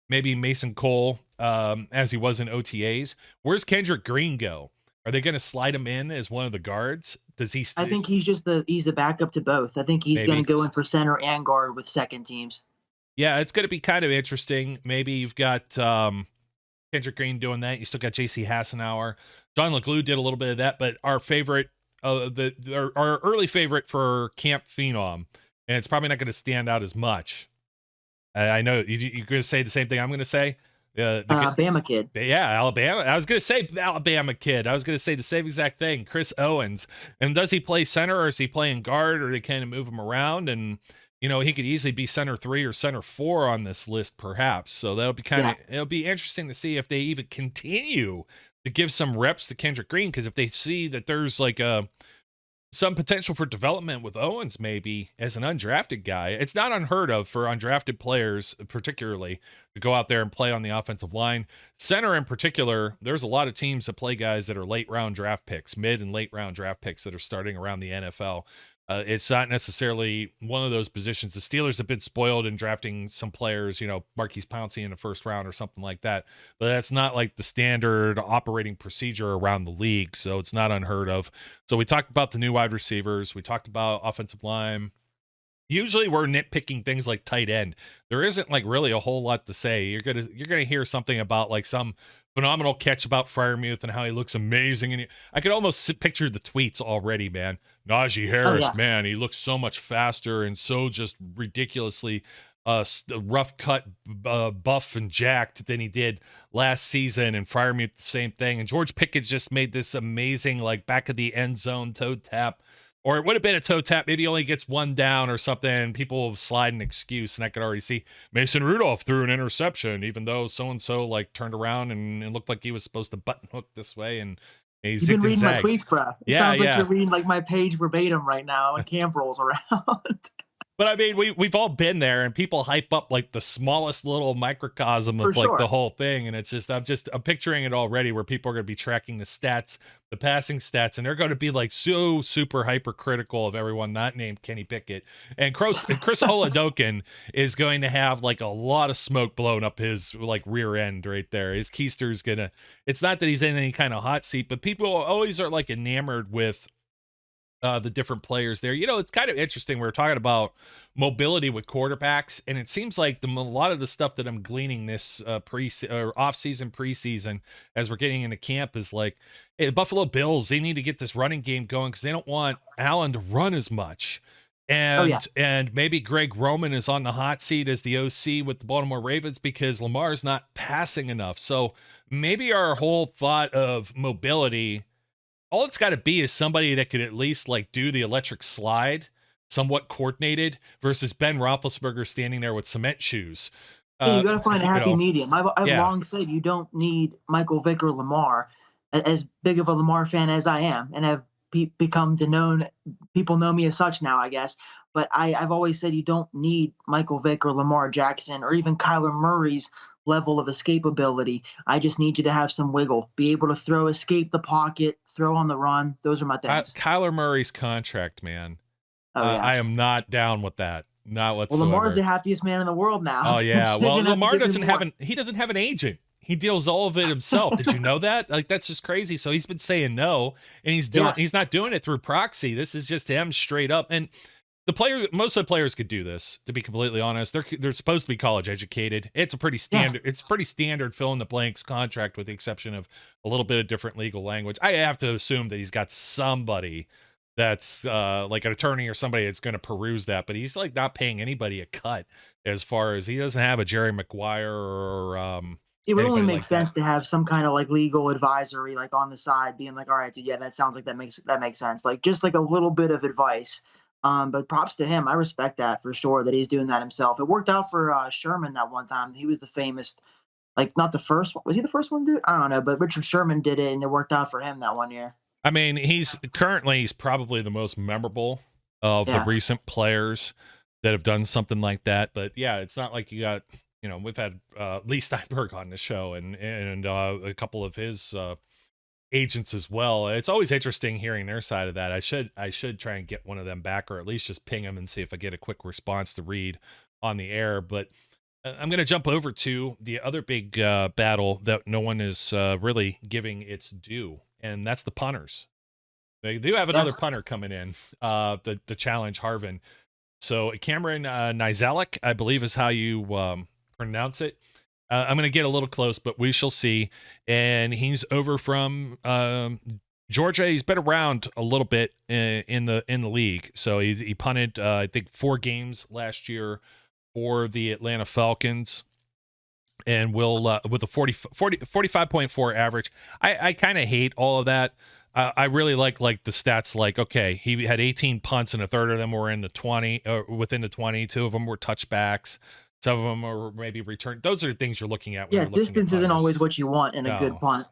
maybe Mason Cole, as he was in OTAs. Where's Kendrick Green go? Are they going to slide him in as one of the guards? Does he? I think he's the backup to both. I think he's going to go in for center and guard with second teams. Yeah, it's going to be kind of interesting. Maybe you've got Kendrick Green doing that. You still got J.C. Hassenauer. John LeGlue did a little bit of that, but our favorite, our early favorite for Camp Phenom, and it's probably not going to stand out as much. I know you're going to say the same thing I'm going to say. Alabama kid. Yeah, Alabama. I was going to say Alabama kid. I was going to say the same exact thing. Chris Owens. And does he play center or is he playing guard, or they kind of move him around? And, you know, he could easily be center 3 or center 4 on this list, perhaps. So that'll be it'll be interesting to see if they even continue to give some reps to Kendrick Green. Because if they see that there's like some potential for development with Owens, maybe as an undrafted guy. It's not unheard of for undrafted players, particularly, to go out there and play on the offensive line. Center in particular, there's a lot of teams that play guys that are late round draft picks, mid and late round draft picks that are starting around the NFL. It's not necessarily one of those positions. The Steelers have been spoiled in drafting some players, you know, Marquise Pouncey in the first round or something like that. But that's not like the standard operating procedure around the league. So it's not unheard of. So we talked about the new wide receivers. We talked about offensive line. Usually we're nitpicking things like tight end. There isn't like really a whole lot to say. You're gonna hear something about like some phenomenal catch about Freiermuth and how he looks amazing. And I could almost picture the tweets already, man. Najee Harris, man, he looks so much faster and so just ridiculously rough cut, buff and jacked than he did last season. And Freiermuth the same thing. And George Pickens just made this amazing like back of the end zone toe tap. Or it would have been a toe tap. Maybe he only gets one down or something, and people will slide an excuse. And I could already see Mason Rudolph threw an interception, even though so-and-so like turned around and it looked like he was supposed to button hook this way. And you've been reading my tweets, bro. It sounds like you're reading like my page verbatim right now when camp rolls around. But I mean, we've all been there, and people hype up like the smallest little microcosm of like the whole thing. And it's just, I'm picturing it already where people are going to be tracking the stats, the passing stats, and they're going to be like so super hypercritical of everyone not named Kenny Pickett. And Chris Oladokun is going to have like a lot of smoke blown up his like rear end right there. His keister's gonna, it's not that he's in any kind of hot seat, but people always are like enamored with the different players there. You know, it's kind of interesting. We were talking about mobility with quarterbacks, and it seems like a lot of the stuff that I'm gleaning this off-season, preseason, as we're getting into camp, is like, hey, the Buffalo Bills, they need to get this running game going because they don't want Allen to run as much. And maybe Greg Roman is on the hot seat as the OC with the Baltimore Ravens because Lamar's not passing enough. So maybe our whole thought of mobility, all it's got to be is somebody that could at least like do the electric slide, somewhat coordinated, versus Ben Roethlisberger standing there with cement shoes. You got to find a happy medium. I've long said you don't need Michael Vick or Lamar. As big of a Lamar fan as I am, and have become people know me as such now, I guess. But I've always said you don't need Michael Vick or Lamar Jackson or even Kyler Murray's level of escapability. I just need you to have some wiggle, be able to throw, escape the pocket, throw on the run. Those are my things. Kyler Murray's contract, man. I am not down with that. Not whatsoever. Well, Lamar's the happiest man in the world now. Oh yeah. Well, Lamar doesn't have an agent. He deals all of it himself. Did you know that? Like, that's just crazy. So he's been saying no, and he's not doing it through proxy. This is just him straight up. And most of the players could do this, to be completely honest. They're supposed to be college educated. It's a pretty standard, it's pretty standard fill in the blanks contract, with the exception of a little bit of different legal language. I have to assume that he's got somebody that's like an attorney or somebody that's going to peruse that, but he's like not paying anybody a cut, as far as he doesn't have a Jerry Maguire or it would only make sense to have some kind of like legal advisory like on the side, being like, all right, dude, yeah, that sounds like that makes sense. Like just like a little bit of advice. But props to him. I respect that for sure, that he's doing that himself. It worked out for Sherman that one time. He was the famous, like not the first one. Was he the first one to do it? I don't know, but Richard Sherman did it, and it worked out for him that one year. I mean, he's probably the most memorable of the recent players that have done something like that. But yeah, it's not like you got, we've had Lee Steinberg on the show and a couple of his agents as well. It's always interesting hearing their side of that. I should try and get one of them back, or at least just ping them and see if I get a quick response to read on the air. But I'm going to jump over to the other big battle that no one is really giving its due, and that's the punters. They do have another punter coming in, the challenge Harvin. So Cameron Nizalek, I believe is how you pronounce it. I'm going to get a little close, but we shall see. And he's over from Georgia. He's been around a little bit in the league. So he punted, I think, 4 games last year for the Atlanta Falcons, and will with a 45.4 average. I kind of hate all of that. I really like the stats. Like, okay, he had 18 punts, and a third of them were in the 20, or within the 20. 2 of them were touchbacks. Some of them are maybe return. Those are the things you're looking at. When Distance isn't always what you want in a good punt.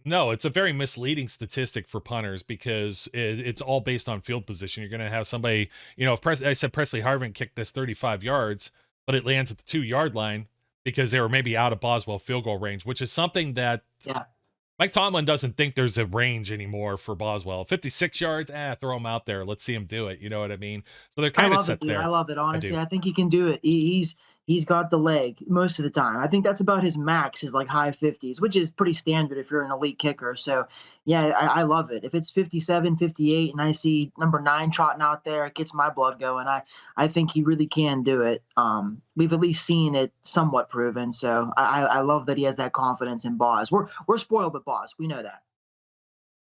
No, it's a very misleading statistic for punters because it's all based on field position. You're going to have somebody, if I said Presley Harvin kicked this 35 yards, but it lands at the 2-yard line because they were maybe out of Boswell field goal range, which is something that Mike Tomlin doesn't think there's a range anymore for Boswell. 56 yards, throw him out there. Let's see him do it. You know what I mean? So they're kind of set there. I love it. Honestly, I think he can do it. He's got the leg most of the time. I think that's about his max, is like high 50s, which is pretty standard if you're an elite kicker. So, yeah, I love it. If it's 57, 58, and I see number 9 trotting out there, it gets my blood going. I think he really can do it. We've at least seen it somewhat proven. So I love that he has that confidence in Boz. We're spoiled with Boz. We know that.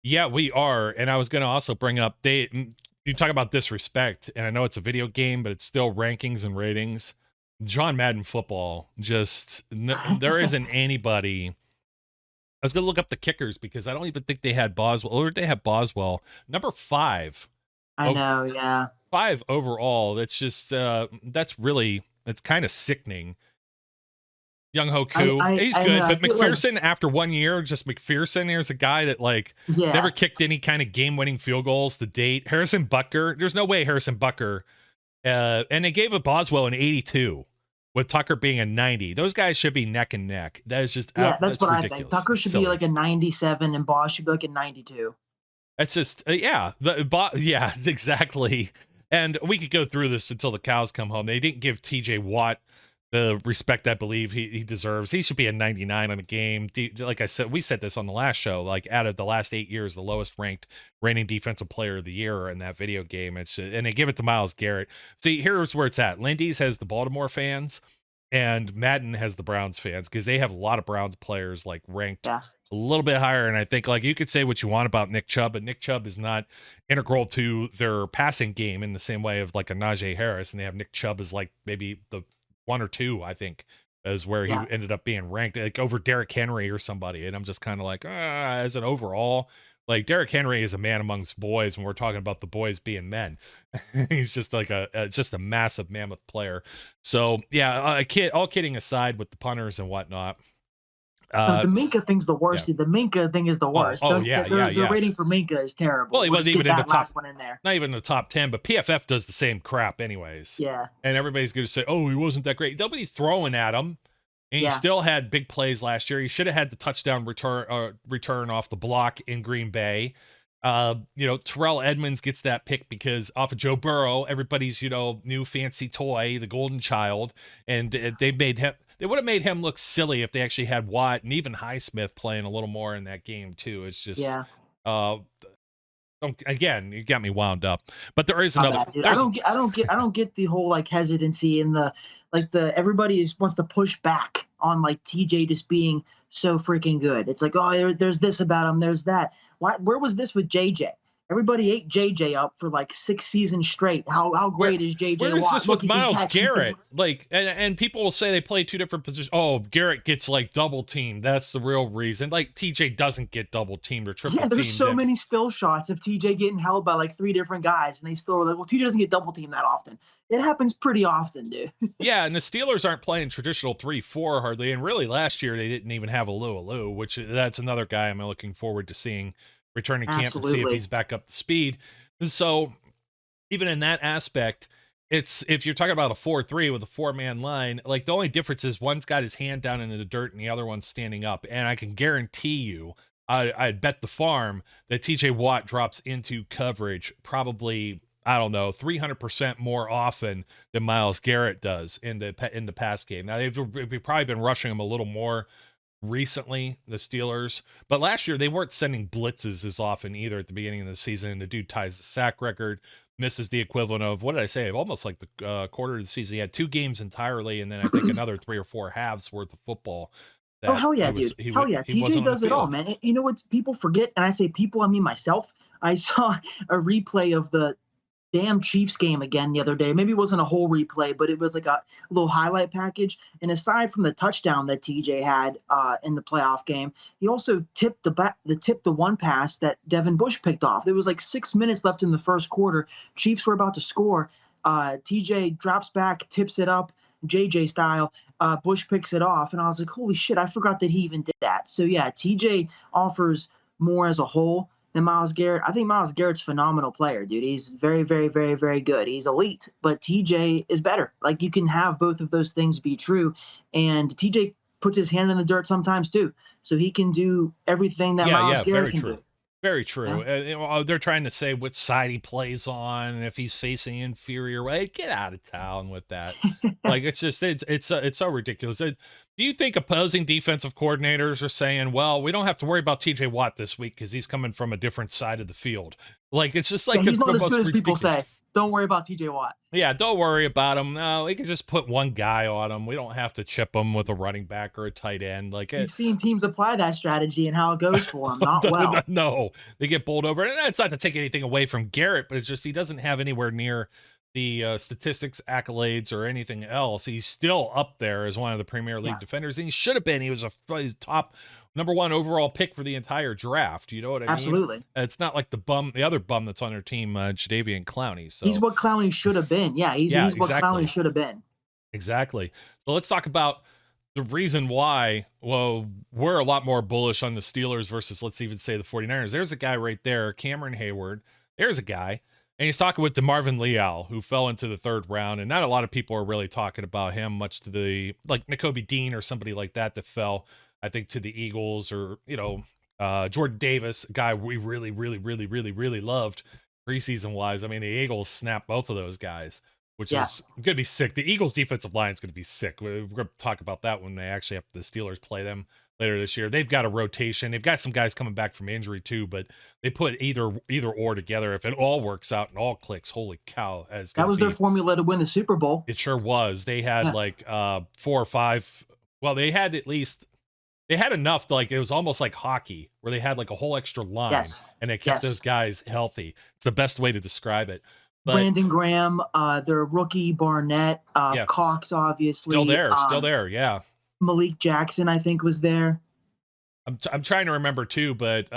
Yeah, we are. And I was going to also bring up, you talk about disrespect, and I know it's a video game, but it's still rankings and ratings. John Madden football, there isn't anybody. I was going to look up the kickers because I don't even think they had Boswell, or they have Boswell. Number 5. I know, yeah. 5 overall. That's just, it's kind of sickening. Young Hoku, he's good, but McPherson, after 1 year, just McPherson, here's a guy that never kicked any kind of game-winning field goals to date. Harrison Butker, there's no way Harrison Butker, and they gave a Boswell an 82, with Tucker being a 90. Those guys should be neck and neck. That is just that's what ridiculous. I think. Tucker should be like a 97, and Boss should be like a 92. That's just exactly. And we could go through this until the cows come home. They didn't give TJ Watt the respect I believe he deserves. He should be a 99 on a game. Like I said, we said this on the last show, like out of the last 8 years, the lowest ranked reigning defensive player of the year in that video game. And they give it to Myles Garrett. See, here's where it's at. Lindy's has the Baltimore fans, and Madden has the Browns fans, because they have a lot of Browns players ranked a little bit higher. And I think you could say what you want about Nick Chubb, but Nick Chubb is not integral to their passing game in the same way of like a Najee Harris. And they have Nick Chubb as maybe the 1 or 2, I think, is where he ended up being ranked, over Derrick Henry or somebody. And I'm just kind of as an overall, Derrick Henry is a man amongst boys when we're talking about the boys being men. He's just just a massive mammoth player. So yeah, all kidding aside with the punters and whatnot. The Minka thing's the worst. Yeah. The Minka thing is the worst. The rating for Minka is terrible. Well, he wasn't even in the top one in there. Not even in the top 10, but PFF does the same crap anyways. Yeah. And everybody's going to say, "Oh, he wasn't that great." Nobody's throwing at him. And he still had big plays last year. He should have had the touchdown return off the block in Green Bay. Terrell Edmonds gets that pick because off of Joe Burrow, everybody's, new fancy toy, the golden child. And they would have made him look silly if they actually had Watt and even Highsmith playing a little more in that game too. It's just, again, you got me wound up. But there is another. I don't get the whole hesitancy in the everybody wants to push back on TJ just being so freaking good. It's there's this about him, there's that. Where was this with JJ? Everybody ate JJ up for 6 seasons straight. How great is JJ? Where is this with Myles Garrett? And people will say they play 2 different positions. Oh, Garrett gets double teamed. That's the real reason. TJ doesn't get double teamed or triple teamed. Yeah, there's so many still shots of TJ getting held by 3 different guys, and they still were well, TJ doesn't get double teamed that often. It happens pretty often, dude. Yeah, and the Steelers aren't playing traditional 3-4 hardly. And really, last year they didn't even have Alou, which that's another guy I'm looking forward to seeing returning camp and see if he's back up to speed. So even in that aspect, it's if you're talking about a 4-3 with a 4-man line, like the only difference is one's got his hand down into the dirt and the other one's standing up. And I can guarantee you, I'd bet the farm that TJ Watt drops into coverage probably, I don't know, 300% more often than Myles Garrett does in the pass game. Now they've probably been rushing him a little more recently, the Steelers, but last year they weren't sending blitzes as often either at the beginning of the season. And the dude ties the sack record, misses the equivalent of, what did I say, almost like the quarter of the season. He had 2 games entirely, and then I think another 3 or 4 halves worth of football. Oh, hell yeah, dude. Hell yeah. TJ does it all, man. You know what people forget? And I say people, I mean myself. I saw a replay of the damn Chiefs game again the other day. Maybe it wasn't a whole replay, but it was like a little highlight package. And aside from the touchdown that TJ had in the playoff game, he also tipped the one pass that Devin Bush picked off. There was like 6 minutes left in the first quarter. Chiefs were about to score. TJ drops back, tips it up, JJ style. Bush picks it off, and I was like, holy shit, I forgot that he even did that. So yeah, TJ offers more as a whole than Myles Garrett. I think Myles Garrett's a phenomenal player, dude. He's very, very, very, very good. He's elite, but TJ is better. Like, you can have both of those things be true, and TJ puts his hand in the dirt sometimes too, so he can do everything that Myles Garrett can do. Very true. Yeah. They're trying to say which side he plays on, and if he's facing inferior way, get out of town with that. Like, it's just it's so ridiculous. Do you think opposing defensive coordinators are saying, well, we don't have to worry about TJ Watt this week because he's coming from a different side of the field? Like, it's just like, he's not as good as people say. Don't worry about TJ Watt. Yeah, don't worry about him. No, we can just put one guy on him. We don't have to chip him with a running back or a tight end. Like, you've seen teams apply that strategy and how it goes for them. Not well. No, they get bowled over. And that's not to take anything away from Garrett, but it's just he doesn't have anywhere near the statistics, accolades, or anything else. He's still up there as one of the Premier League defenders, and he should have been. He was he's top #1 overall pick for the entire draft. You know what I mean? Absolutely. It's not like the other bum that's on their team, Jadeveon Clowney. So he's what Clowney should have been. Yeah, he's what Clowney should have been. Exactly. So let's talk about the reason why. Well, we're a lot more bullish on the Steelers versus, let's even say, the 49ers. There's a guy right there, Cameron Hayward. There's a guy. And he's talking with DeMarvin Leal, who fell into the 3rd round. And not a lot of people are really talking about him, much to the, like, Nakobe Dean or somebody like that fell, I think, to the Eagles, or, you know, Jordan Davis, a guy we really, really, really, really, really loved preseason wise. I mean, the Eagles snapped both of those guys, which is going to be sick. The Eagles defensive line is going to be sick. We're going to talk about that when they actually have the Steelers play them later this year. They've got a rotation. They've got some guys coming back from injury too, but they put either or together. If it all works out and all clicks, holy cow. That was their formula to win the Super Bowl. It sure was. They had like 4 or 5. Well, they had enough to, like, it was almost like hockey where they had like a whole extra line and they kept those guys healthy. It's the best way to describe it. But Brandon Graham, their rookie Barnett, Cox, obviously. Still there. Yeah. Malik Jackson, I think, was there. I'm trying to remember too, but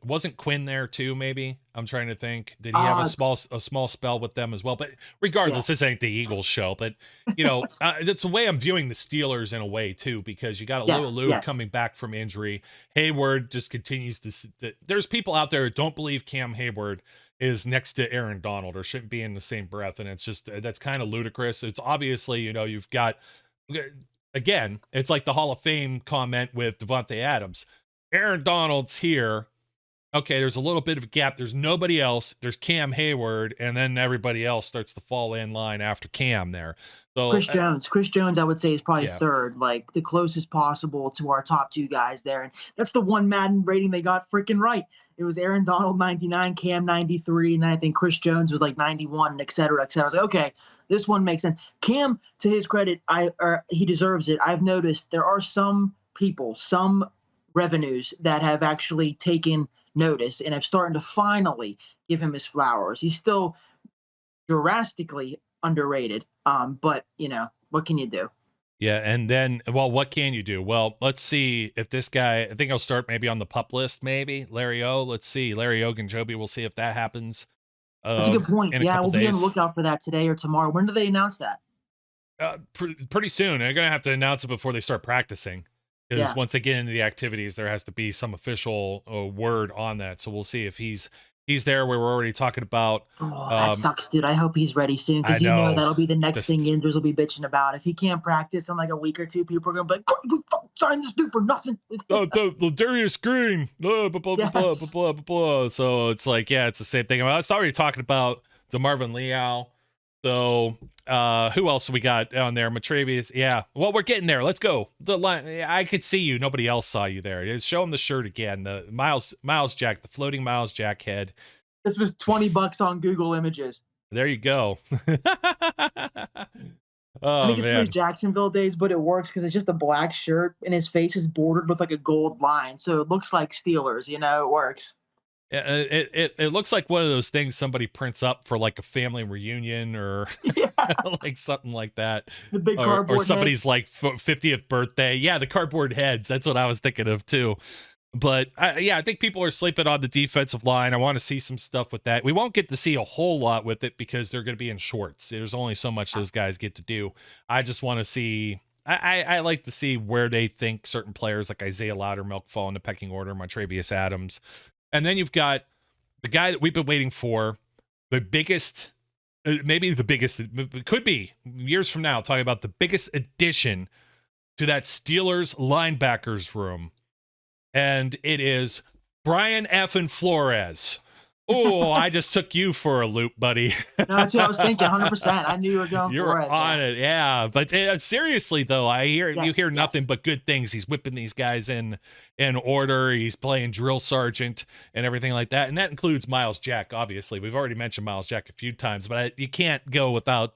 wasn't Quinn there too? Maybe I'm trying to think. Did he have a small spell with them as well? But regardless, this ain't the Eagles show. But you know, that's the way I'm viewing the Steelers in a way too, because you got a little Lou coming back from injury. Hayward just continues to. There's people out there who don't believe Cam Hayward is next to Aaron Donald or shouldn't be in the same breath, and it's just that's kind of ludicrous. It's obviously, you know, you've got. Again, it's like the Hall of Fame comment with Davante Adams. Aaron Donald's here. Okay, there's a little bit of a gap. There's nobody else. There's Cam Hayward, and then everybody else starts to fall in line after Cam there. So Chris Jones, I would say, is probably 3rd, like the closest possible to our top 2 guys there. And that's the one Madden rating they got freaking right. It was Aaron Donald 99, Cam 93, and then I think Chris Jones was like 91, et cetera, et cetera. I was like, okay, this one makes sense. Cam, to his credit, he deserves it. I've noticed there are some people, some revenues that have actually taken notice and have started to finally give him his flowers. He's still drastically underrated, but, you know, what can you do? Yeah, and then, well, what can you do? Well, let's see if this guy, I think I'll start maybe on the pup list, maybe. Larry O, let's see. Larry Ogunjobi, we'll see if that happens. That's a good point. Yeah, we'll be on the lookout for that today or tomorrow. When do they announce that? Pretty soon. They're going to have to announce it before they start practicing. Because once they get into the activities, there has to be some official word on that. So we'll see if he's He's there. We were already talking about. Oh, that sucks, dude. I hope he's ready soon I because know. that'll be the next thing Andrews will be bitching about. If he can't practice in like a week or two, people are gonna be like, "We fucking signed this dude for nothing." The Darius Green, blah, blah, blah, blah, blah, Yes. blah, blah, blah. So it's like, yeah, it's the same thing. I was already talking about DeMarvin Leal. So who else we got on there? Matrevius. Yeah. Well, we're getting there. Let's go. The line. I could see you. Nobody else saw you there. Just show him the shirt again. The Miles Jack, the floating Miles Jack head. This was $20 on Google Images. There you go. I think it's from his Jacksonville days, but it works because it's just a black shirt and his face is bordered with like a gold line, so it looks like Steelers. It works. It looks like one of those things somebody prints up for like a family reunion or like something like that. The big cardboard or somebody's heads. like 50th birthday. Yeah, the cardboard heads. That's what I was thinking of too. But I think people are sleeping on the defensive line. I want to see some stuff with that. We won't get to see a whole lot with it because they're going to be in shorts. There's only so much those guys get to do. I just want to see. I like to see where they think certain players like Isaiah Loudermilk fall in the pecking order, Montrevious Adams. And then you've got the guy that we've been waiting for, the biggest, maybe the biggest, it could be years from now, talking about the biggest addition to that Steelers linebackers room. And it is Brian F. Flores. Oh, I just took you for a loop, buddy. No, that's what I was thinking. 100%. I knew you were going. You're Flores, on it, yeah. But seriously, though, you hear nothing but good things. He's whipping these guys in order. He's playing drill sergeant and everything like that, and that includes Miles Jack. Obviously, we've already mentioned Miles Jack a few times, but you can't go without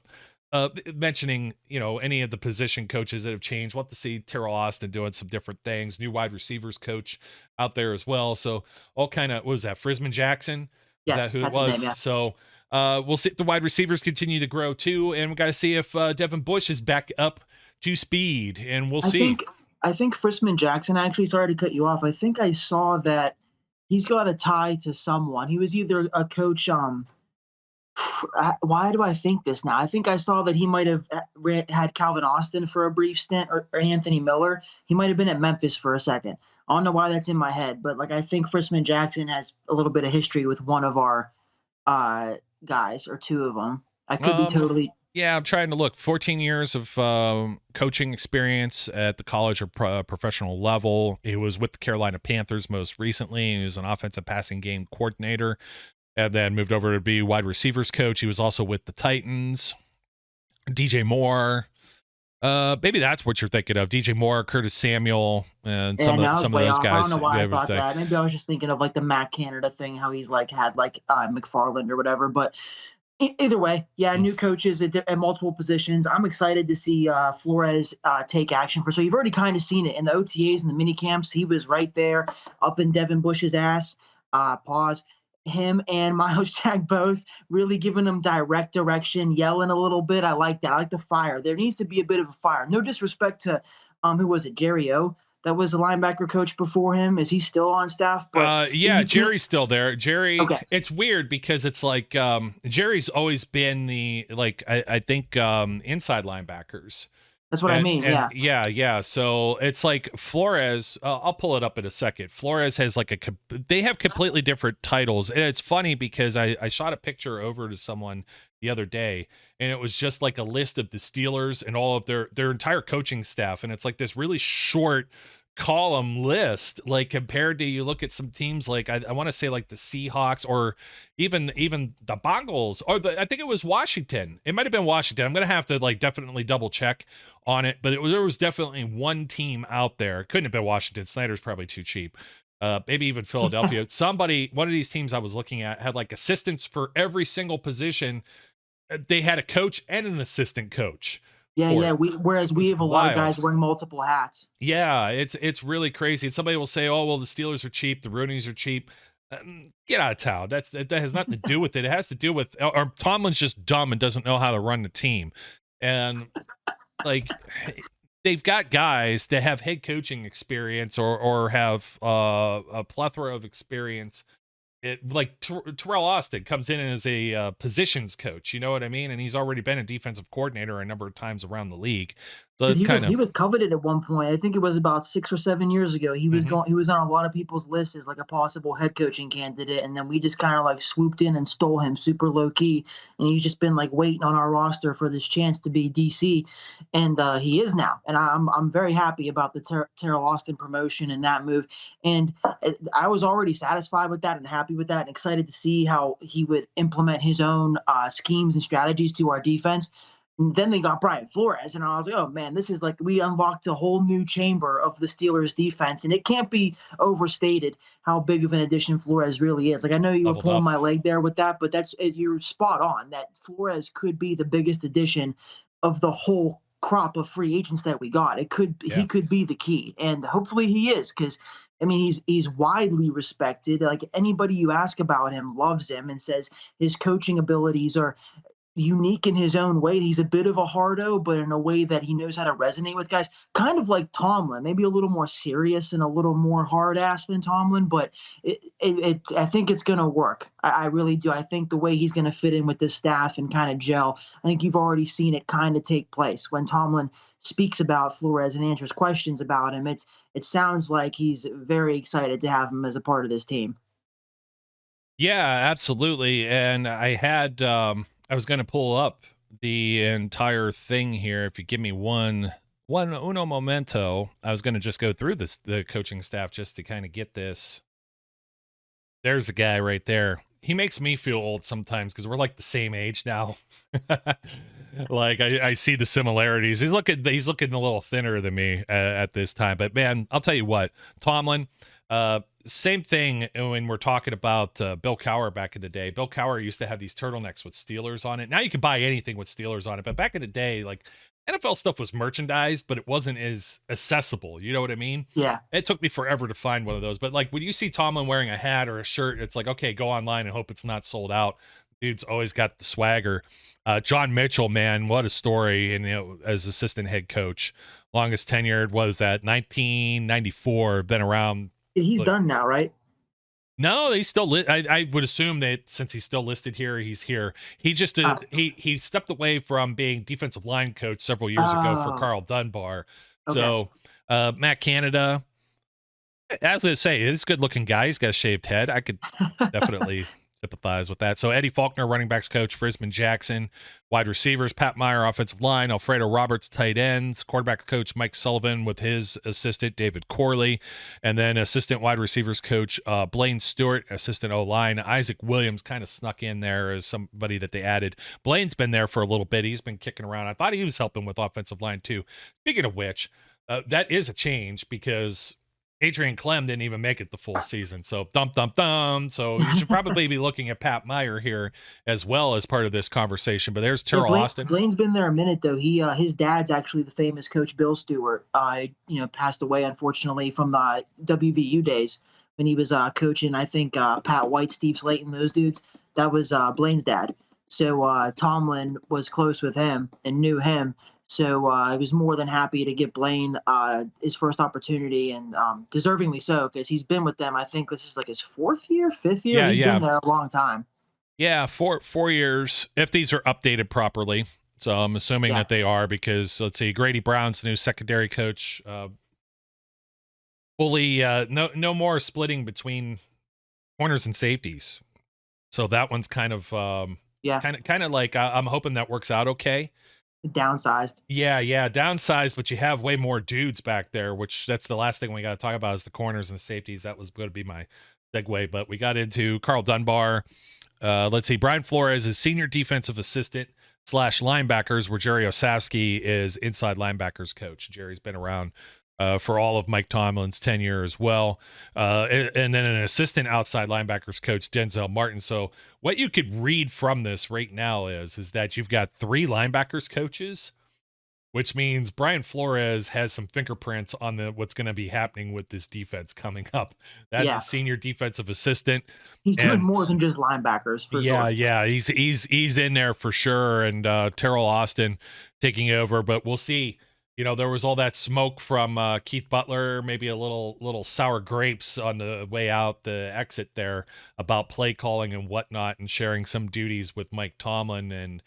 mentioning any of the position coaches that have changed. We'll have to see Terrell Austin doing some different things. New wide receivers coach out there as well. So all kind of, what was that, Frisman Jackson? Is that who it was? Name, yeah. So we'll see if the wide receivers continue to grow too, and we got to see if Devin Bush is back up to speed, and we'll see. I think Frisman Jackson, actually, sorry to cut you off, I think I saw that he's got a tie to someone. He was either a coach. Why do I think this now? I think I saw that he might have had Calvin Austin for a brief stint, or Anthony Miller. He might have been at Memphis for a second. I don't know why that's in my head, but I think Frisman Jackson has a little bit of history with one of our guys, or two of them. I could be totally. Yeah, I'm trying to look. 14 years of coaching experience at the college or professional level. He was with the Carolina Panthers most recently. He was an offensive passing game coordinator, and then moved over to be wide receivers coach. He was also with the Titans. DJ Moore. Maybe that's what you're thinking of. DJ Moore, Curtis Samuel, and some of those guys. I don't know why I thought that. Maybe I was just thinking of the Matt Canada thing, how he's had McFarland or whatever. But either way, yeah, new coaches at multiple positions. I'm excited to see Flores take action so you've already kind of seen it in the OTAs and the mini camps. He was right there up in Devin Bush's ass. Him and Miles Jack both really giving him direct direction, yelling a little bit. I like that. I like the fire. There needs to be a bit of a fire. No disrespect to who was it? Jerry O. That was the linebacker coach before him. Is he still on staff? But yeah, Jerry's still there. Jerry, okay. It's weird because it's Jerry's always been the I think inside linebackers. That's what I mean. Yeah. So it's Flores. I'll pull it up in a second. Flores has they have completely different titles, and it's funny because I shot a picture over to someone the other day, and it was just a list of the Steelers and all of their entire coaching staff, and it's this really short column list compared to, you look at some teams I want to say the Seahawks, or even the Bengals, or I think it was Washington. It might have been Washington. I'm gonna have to definitely double check on it, but there was definitely one team out there. It couldn't have been Washington. Snyder's probably too cheap. Maybe even Philadelphia. One of these teams I was looking at had assistants for every single position. They had a coach and an assistant coach. Yeah. Whereas we have a lot of guys wearing multiple hats. Yeah, it's really crazy. And somebody will say, "Oh, well, the Steelers are cheap, the Roonies are cheap." Get out of town. That has nothing to do with it. It has to do with, or Tomlin's just dumb and doesn't know how to run the team. And they've got guys that have head coaching experience or have a plethora of experience. Terrell Austin comes in as a positions coach, you know what I mean? And he's already been a defensive coordinator a number of times around the league. So But it's he was coveted at one point. I think it was about 6 or 7 years ago. He was on a lot of people's lists as like a possible head coaching candidate, and then we just kind of like swooped in and stole him super low key. And he's just been like waiting on our roster for this chance to be DC, and he is now. And I'm very happy about the Terrell Austin promotion and that move. And I was already satisfied with that and happy with that, and excited to see how he would implement his own schemes and strategies to our defense. And then they got Brian Flores, and I was like, oh man, this is like we unlocked a whole new chamber of the Steelers defense, and it can't be overstated how big of an addition Flores really is. Like I know you were pulling my leg there with that, but you're spot on that Flores could be the biggest addition of the whole crop of free agents that we got. He could be the key, and hopefully he is, because I mean he's widely respected. Like anybody you ask about him loves him and says his coaching abilities are unique in his own way. He's a bit of a hardo, but in a way that he knows how to resonate with guys. Kind of like Tomlin, maybe a little more serious and a little more hard ass than Tomlin, but I think it's going to work. I really do. I think the way he's going to fit in with this staff and kind of gel, I think you've already seen it kind of take place when Tomlin speaks about Flores and answers questions about him. It sounds like he's very excited to have him as a part of this team. Yeah, absolutely. And I was going to pull up the entire thing here. If you give me one uno momento, I was going to just go through the coaching staff just to kind of get this. There's the guy right there. He makes me feel old sometimes because we're like the same age now. Like I see the similarities. He's looking a little thinner than me at this time, but man, I'll tell you what, Tomlin, same thing when we're talking about Bill Cowher back in the day. Bill Cowher used to have these turtlenecks with Steelers on it. Now you can buy anything with Steelers on it, but back in the day, like NFL stuff was merchandised, but it wasn't as accessible. You know what I mean? Yeah. It took me forever to find one of those. But like when you see Tomlin wearing a hat or a shirt, it's like, okay, go online and hope it's not sold out. Dude's always got the swagger. John Mitchell, man, what a story. And as assistant head coach, longest tenured was at 1994. Been around. He's done now, right? No, he's still I would assume that since he's still listed here, he's here. He just he stepped away from being defensive line coach several years ago for Carl Dunbar. Okay. So Matt Canada, as I say, he's a good looking guy. He's got a shaved head. I could definitely sympathize with that. So Eddie Faulkner, running backs coach, Frisman Jackson, wide receivers, Pat Meyer, offensive line, Alfredo Roberts, tight ends, quarterback coach Mike Sullivan with his assistant David Corley, and then assistant wide receivers coach Blaine Stewart, assistant O-line. Isaac Williams kind of snuck in there as somebody that they added. Blaine's been there for a little bit. He's been kicking around. I thought he was helping with offensive line too. Speaking of which, that is a change because Adrian Clem didn't even make it the full season. So So you should probably be looking at Pat Meyer here as well as part of this conversation. But there's Terrell Austin. Blaine's been there a minute though. His dad's actually the famous coach Bill Stewart. Passed away unfortunately from the WVU days when he was coaching. I think Pat White, Steve Slayton, those dudes. That was Blaine's dad. So Tomlin was close with him and knew him. So I was more than happy to get Blaine his first opportunity, and deservingly so, because he's been with them. I think this is like his fifth year. Yeah, he's been there a long time. Yeah, 4 years, if these are updated properly. So I'm assuming that they are, because let's see, Grady Brown's the new secondary coach. Fully, no more splitting between corners and safeties. So that one's kind of like I'm hoping that works out okay. Downsized. Yeah, downsized, but you have way more dudes back there, which that's the last thing we got to talk about is the corners and the safeties. That was going to be my segue, but we got into Carl Dunbar. Let's see, Brian Flores is senior defensive assistant / linebackers, where Jerry Osavsky is inside linebackers coach. Jerry's been around for all of Mike Tomlin's tenure as well. And then an assistant outside linebackers coach, Denzel Martin. So what you could read from this right now is that you've got 3 linebackers coaches, which means Brian Flores has some fingerprints on what's going to be happening with this defense coming up. That's senior defensive assistant. He's doing more than just linebackers. For sure. Yeah. He's in there for sure. And Terrell Austin taking over, but we'll see. There was all that smoke from Keith Butler, maybe a little sour grapes on the way out, the exit there, about play calling and whatnot, and sharing some duties with Mike Tomlin. And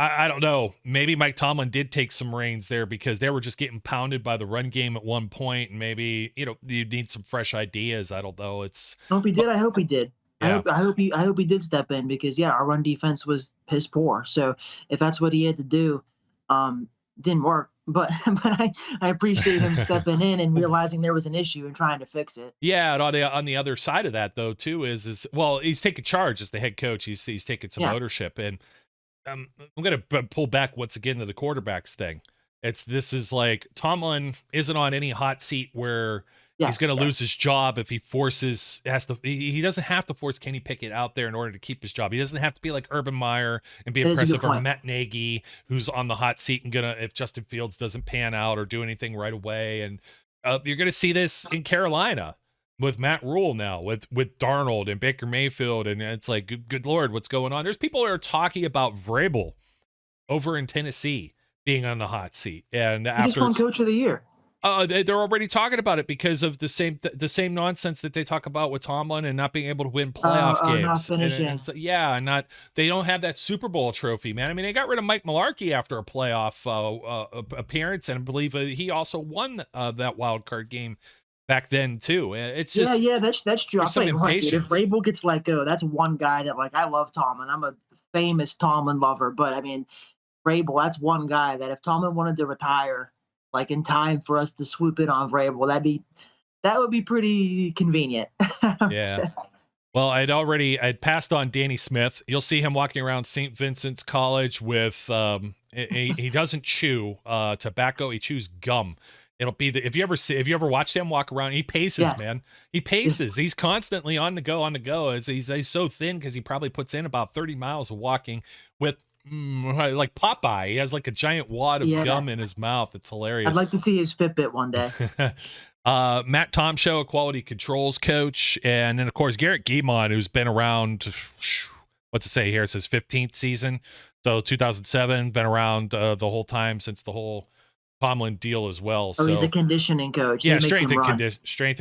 I don't know. Maybe Mike Tomlin did take some reins there because they were just getting pounded by the run game at one point, and maybe you need some fresh ideas. I don't know. I hope he did. I hope he did. Yeah. I hope he did step in because yeah, our run defense was piss poor. So if that's what he had to do, didn't work. But I appreciate him stepping in and realizing there was an issue and trying to fix it. Yeah, and on the other side of that though too is well, he's taking charge as the head coach. He's taking some ownership, and I'm going to pull back once again to the quarterbacks thing. This is like Tomlin isn't on any hot seat where he's going to lose his job if he he doesn't have to force Kenny Pickett out there in order to keep his job. He doesn't have to be like Urban Meyer and be impressive, or Matt Nagy, who's on the hot seat and if Justin Fields doesn't pan out or do anything right away. And you're going to see this in Carolina with Matt Rule now, with Darnold and Baker Mayfield, and it's like, good Lord, what's going on? There's people that are talking about Vrabel over in Tennessee being on the hot seat, and he just won Coach of the Year. They're already talking about it because of the same nonsense that they talk about with Tomlin and not being able to win playoff games. Not finishing. They don't have that Super Bowl trophy, man. I mean, they got rid of Mike Mularkey after a playoff appearance, and I believe he also won that wild card game back then too. It's just that's true. I'll tell you what, dude, if Vrabel gets let go, that's one guy that I love Tomlin. I'm a famous Tomlin lover, but I mean Vrabel, that's one guy that if Tomlin wanted to retire in time for us to swoop in on Vrabel, that would be pretty convenient. Yeah. Well, I'd passed on Danny Smith. You'll see him walking around St. Vincent's College with he doesn't chew tobacco, he chews gum. It'll be if you ever watched him walk around, he paces, man. He paces. He's constantly on the go. He's so thin because he probably puts in about 30 miles of walking with like Popeye. He has like a giant wad of gum in his mouth. It's hilarious. I'd like to see his Fitbit one day. Matt Tomshow, a quality controls coach, and then of course Garrett Guimond, who's been around. What's it say here? It says 15th season, so 2007. Been around the whole time since the whole Tomlin deal as well. So he's a conditioning coach. Yeah, strength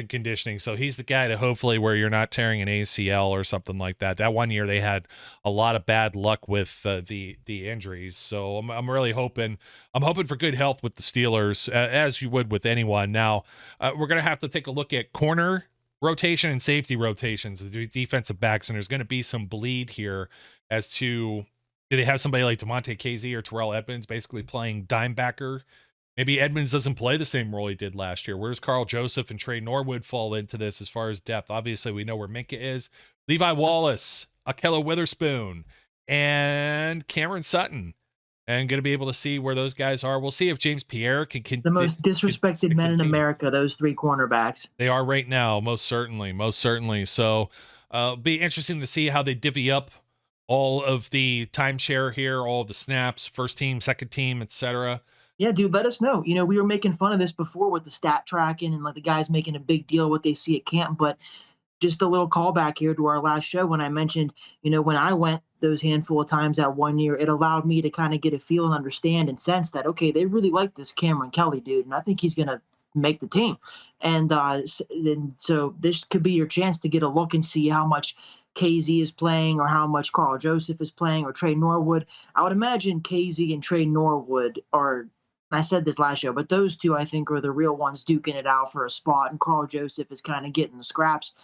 and conditioning. So he's the guy to hopefully where you're not tearing an ACL or something like that. That one year they had a lot of bad luck with the injuries. So I'm really hoping for good health with the Steelers, as you would with anyone. Now we're gonna have to take a look at corner rotation and safety rotations, the defensive backs, and there's going to be some bleed here as to do they have somebody like Davante Adams or Terrell Edmunds basically playing dime backer. Maybe Edmonds doesn't play the same role he did last year. Where does Carl Joseph and Trey Norwood fall into this as far as depth? Obviously, we know where Minka is. Levi Wallace, Akello Witherspoon, and Cameron Sutton. And going to be able to see where those guys are. We'll see if James Pierre can the most disrespected men in America, those three cornerbacks. They are right now, most certainly. So be interesting to see how they divvy up all of the timeshare here, all of the snaps, first team, second team, etc. Yeah, dude, let us know. We were making fun of this before with the stat tracking and the guys making a big deal of what they see at camp. But just a little callback here to our last show when I mentioned, when I went those handful of times that 1 year, it allowed me to kind of get a feel and understand and sense that, okay, they really like this Cameron Kelly dude, and I think he's going to make the team. And so this could be your chance to get a look and see how much KZ is playing or how much Carl Joseph is playing or Trey Norwood. I would imagine KZ and Trey Norwood are, I said this last show, but those two I think are the real ones duking it out for a spot, and Carl Joseph is kind of getting the scraps.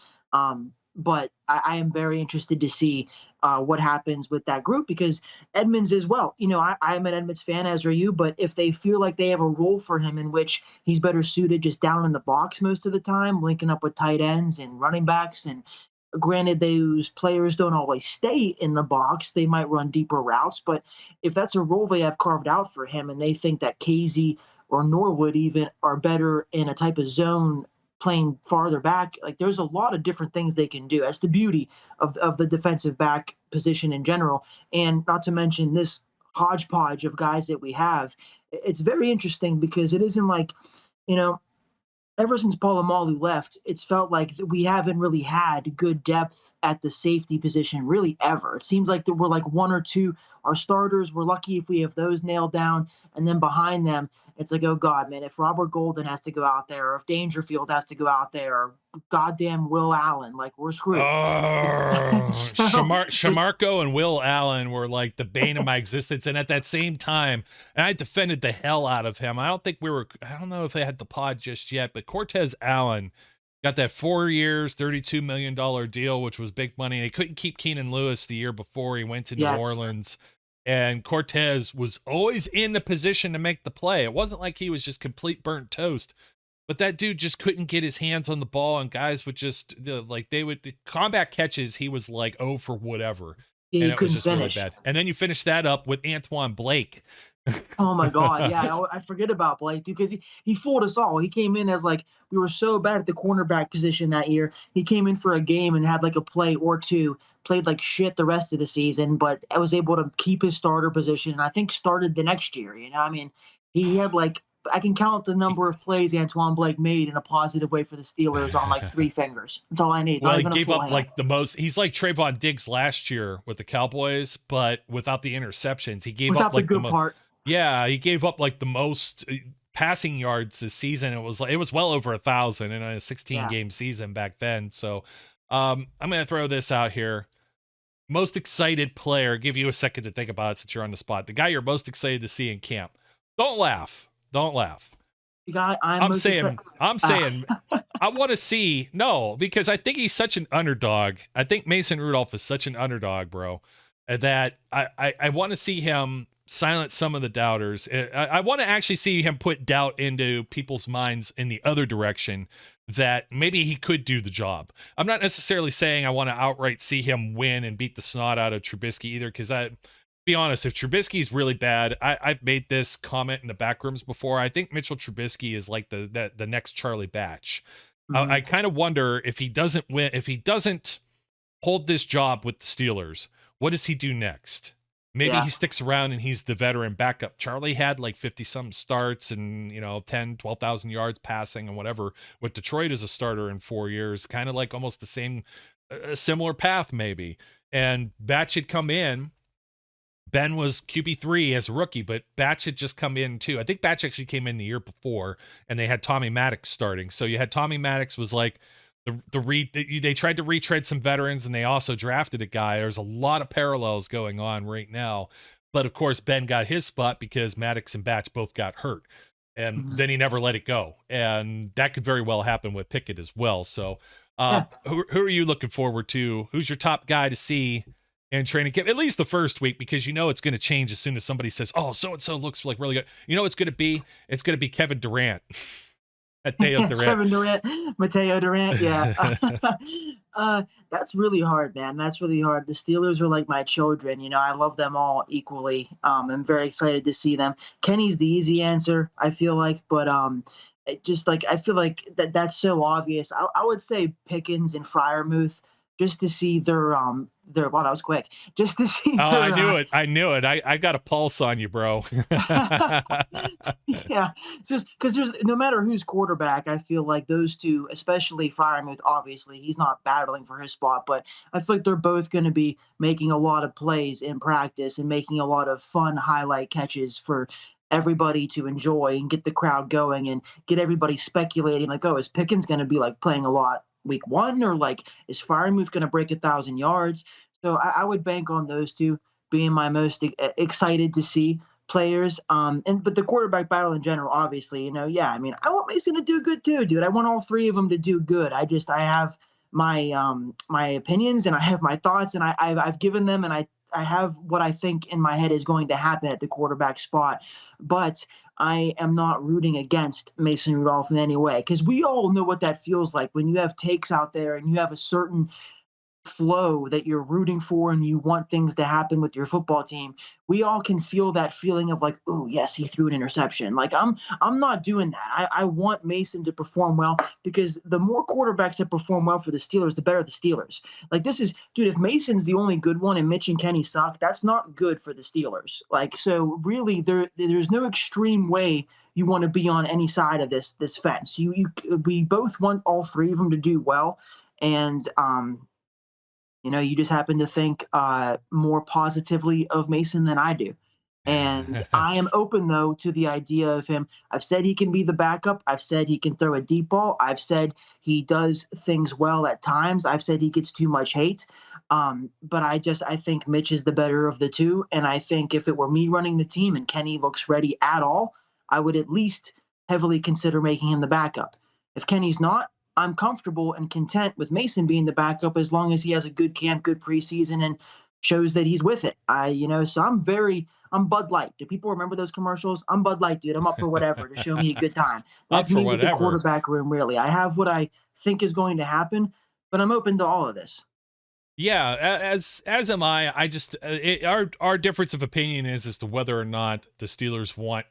But I am very interested to see what happens with that group because Edmonds as well. I'm an Edmonds fan, as are you, but if they feel like they have a role for him in which he's better suited just down in the box most of the time, linking up with tight ends and running backs, and granted, those players don't always stay in the box. They might run deeper routes, but if that's a role they have carved out for him and they think that KZ or Norwood even are better in a type of zone playing farther back, there's a lot of different things they can do. That's the beauty of the defensive back position in general. And not to mention this hodgepodge of guys that we have. It's very interesting because it isn't ever since Polamalu left, it's felt like we haven't really had good depth at the safety position really ever. It seems like there were one or two. Our starters, we're lucky if we have those nailed down. And then behind them, it's like, oh God, man, if Robert Golden has to go out there, or if Dangerfield has to go out there, or goddamn Will Allen, like we're screwed. Oh, So Shamarko and Will Allen were like the bane of my existence. And at that same time, and I defended the hell out of him. I don't know if I had the pod just yet, but Cortez Allen got that 4 years, $32 million deal, which was big money. They couldn't keep Keenan Lewis the year before he went to New Orleans. And Cortez was always in the position to make the play. It wasn't like he was just complete burnt toast, but that dude just couldn't get his hands on the ball, and guys would just combat catches. He was like, oh, for whatever. Yeah, and it was just finish. really bad. And then you finish that up with Antoine Blake. Oh my God. Yeah. I forget about Blake, dude, because he fooled us all. He came in as like, we were so bad at the cornerback position that year. He came in for a game and had like a play or two, played like shit the rest of the season, but I was able to keep his starter position. And I think started the next year, I mean, he had like, I can count the number of plays Antoine Blake made in a positive way for the Steelers on like 3 fingers. That's all I need. Well, he gave up like the most. He's like Trayvon Diggs last year with the Cowboys, but without the interceptions. He gave up like the good part. Yeah, he gave up like the most passing yards this season. It was well over 1,000 in a 16-game season back then. So I'm gonna throw this out here. Most excited player. Give you a second to think about it since you're on the spot. The guy you're most excited to see in camp. Don't laugh. Don't laugh. The guy I'm saying I want to see, no, because I think he's such an underdog. I think Mason Rudolph is such an underdog, bro, that I want to see him silence some of the doubters. I want to actually see him put doubt into people's minds in the other direction, that maybe he could do the job. I'm not necessarily saying I want to outright see him win and beat the snot out of Trubisky either, because be honest, if Trubisky's really bad, I've made this comment in the back rooms before. I think Mitchell Trubisky is like the next Charlie Batch. Mm-hmm. I kind of wonder if he doesn't win, if he doesn't hold this job with the Steelers, what does he do next? Maybe he sticks around and he's the veteran backup. Charlie had like 50-some starts and, 10, 12,000 yards passing and whatever with Detroit as a starter in 4 years, kind of like almost the same, a similar path maybe. And Batch had come in. Ben was QB3 as a rookie, but Batch had just come in too. I think Batch actually came in the year before, and they had Tommy Maddox starting. So you had Tommy Maddox was like they tried to retread some veterans, and they also drafted a guy. There's a lot of parallels going on right now. But of course, Ben got his spot because Maddox and Batch both got hurt, and then he never let it go. And that could very well happen with Pickett as well. So who are you looking forward to? Who's your top guy to see in training camp, at least the first week, because it's going to change as soon as somebody says, oh, so-and-so looks like really good. It's going to be? It's going to be Kevin Durant. Mateo Durant. Kevin Durant, Mateo Durant, yeah. That's really hard, man. That's really hard. The Steelers are like my children. I love them all equally. I'm very excited to see them. Kenny's the easy answer, I feel like, but just like I feel like that's so obvious. I would say Pickens and Freiermuth, just to see their wow, that was quick. Just to see. Oh, I knew it. I got a pulse on you, bro. Yeah, it's just because there's no matter who's quarterback, I feel like those two, especially Freiermuth, obviously he's not battling for his spot, but I feel like they're both going to be making a lot of plays in practice and making a lot of fun highlight catches for everybody to enjoy and get the crowd going and get everybody speculating like, oh, is Pickens going to be like playing a lot week 1, or like is Freiermuth going to break 1,000 yards? So I would bank on those two being my most excited to see players. But the quarterback battle in general, obviously, I mean, I want Mason to do good too, dude. I want all 3 of them to do good. I have my my opinions and I have my thoughts, and I've given them, and I have what I think in my head is going to happen at the quarterback spot, but I am not rooting against Mason Rudolph in any way, because we all know what that feels like when you have takes out there and you have a certain flow that you're rooting for and you want things to happen with your football team. We all can feel that feeling of like, oh yes, he threw an interception. Like I'm not doing that. I want Mason to perform well, because the more quarterbacks that perform well for the Steelers, the better the Steelers. Like this is, dude, if Mason's the only good one and Mitch and Kenny suck, that's not good for the Steelers. Like, so really there's no extreme way you want to be on any side of this fence. We both want all 3 of them to do well. And you just happen to think more positively of Mason than I do. And I am open, though, to the idea of him. I've said he can be the backup. I've said he can throw a deep ball. I've said he does things well at times. I've said he gets too much hate. But I think Mitch is the better of the two. And I think if it were me running the team and Kenny looks ready at all, I would at least heavily consider making him the backup. If Kenny's not, I'm comfortable and content with Mason being the backup as long as he has a good camp, good preseason, and shows that he's with it. So I'm Bud Light. Do people remember those commercials? I'm Bud Light, dude. I'm up for whatever to show me a good time. That's me with the quarterback room, really. I have what I think is going to happen, but I'm open to all of this. Yeah, as am I. I just our difference of opinion is as to whether or not the Steelers want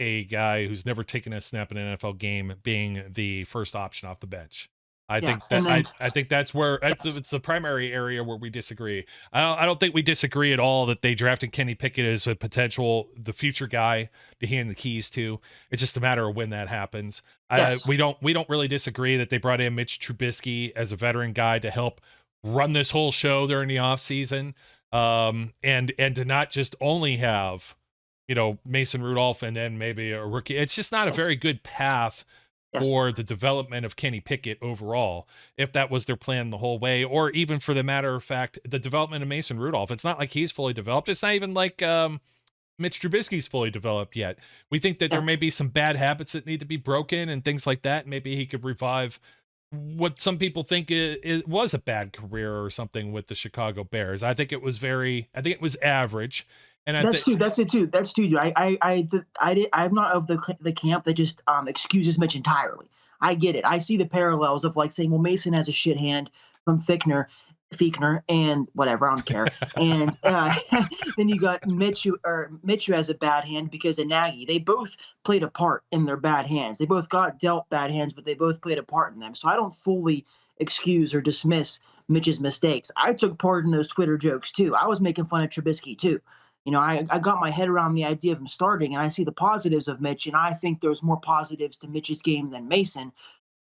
a guy who's never taken a snap in an NFL game being the first option off the bench. I think that's where it's the primary area where we disagree. I don't think we disagree at all that they drafted Kenny Pickett as the future guy to hand the keys to. It's just a matter of when that happens. Yes. We don't really disagree that they brought in Mitch Trubisky as a veteran guy to help run this whole show during the offseason, and to not just only have Mason Rudolph and then maybe a rookie. It's just not a very good path for the development of Kenny Pickett overall, if that was their plan the whole way, or even for the matter of fact, the development of Mason Rudolph. It's not like he's fully developed. It's not even like Mitch Trubisky's fully developed yet. We think that there may be some bad habits that need to be broken and things like that. Maybe he could revive what some people think it was a bad career or something with the Chicago Bears. I think it was average. And that's it too. I'm not of the camp that just excuses Mitch entirely. I get it. I see the parallels of like saying, well, Mason has a shit hand from Fickner, and whatever. I don't care. And then you got Mitch who has a bad hand because of Nagy. They both played a part in their bad hands. They both got dealt bad hands, but they both played a part in them. So I don't fully excuse or dismiss Mitch's mistakes. I took part in those Twitter jokes too. I was making fun of Trubisky too. I got my head around the idea of him starting, and I see the positives of Mitch, and I think there's more positives to Mitch's game than Mason.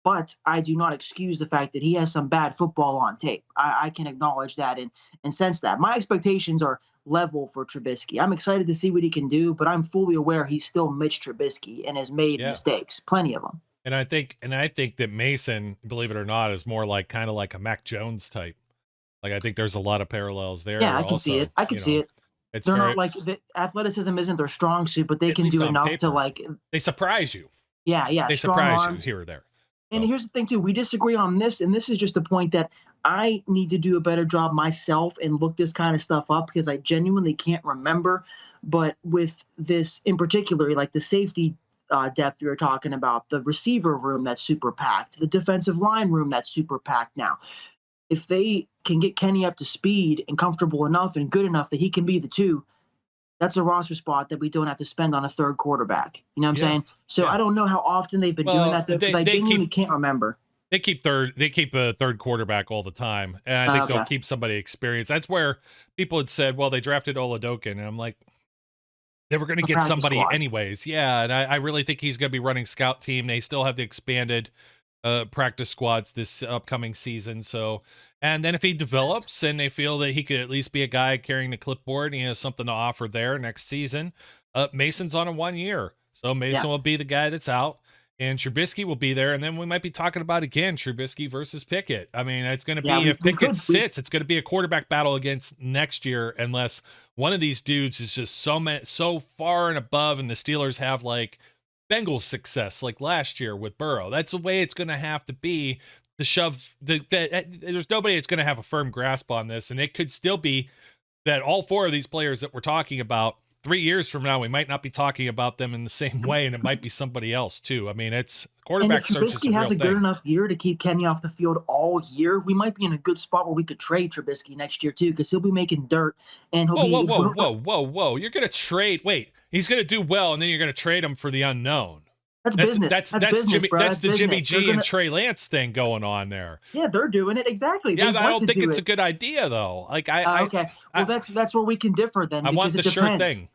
But I do not excuse the fact that he has some bad football on tape. I can acknowledge that and sense that. My expectations are level for Trubisky. I'm excited to see what he can do, but I'm fully aware he's still Mitch Trubisky and has made mistakes, plenty of them. And I think that Mason, believe it or not, is more like kind of like a Mac Jones type. Like I think there's a lot of parallels there. Yeah, I can see it. I can see it. They're not like the athleticism isn't their strong suit, but they can do enough to like. They surprise you. Yeah. They surprise you here or there. And here's the thing too: we disagree on this, and this is just a point that I need to do a better job myself and look this kind of stuff up because I genuinely can't remember. But with this in particular, like the safety depth you were talking about, the receiver room that's super packed, the defensive line room that's super packed now. If they can get Kenny up to speed and comfortable enough and good enough that he can be the two, that's a roster spot that we don't have to spend on a third quarterback. You know what I'm saying? So I don't know how often they've been doing that because I genuinely can't remember. They keep a third quarterback all the time, and I think they'll keep somebody experienced. That's where people had said, well, they drafted Oladokin, and I'm like, they were going to get somebody anyways. Yeah, and I really think he's going to be running scout team. They still have the expanded practice squads this upcoming season. So, and then if he develops and they feel that he could at least be a guy carrying the clipboard and he has something to offer there next season, Mason's on a 1 year. So Mason will be the guy that's out and Trubisky will be there. And then we might be talking about again, Trubisky versus Pickett. I mean, it's going to be, if Pickett sits, it's going to be a quarterback battle against next year, unless one of these dudes is just so far and above. And the Steelers have like Bengals success like last year with Burrow. That's the way it's going to have to be to shove there's nobody that's going to have a firm grasp on this. And it could still be that all four of these players that we're talking about 3 years from now, we might not be talking about them in the same way. And it might be somebody else too. I mean, it's quarterback search is a real thing. Trubisky has a good enough year to keep Kenny off the field all year. We might be in a good spot where we could trade Trubisky next year too, because he'll be making dirt and he'll whoa. You're going to trade. Wait, he's going to do well. And then you're going to trade him for the unknown. That's business. That's business, Jimmy. bro. That's the business. Jimmy G and Trey Lance thing going on there. Yeah, they're doing it exactly. Yeah, I don't think it's a good idea though. Like okay, well that's where we can differ then. I want the shirt thing.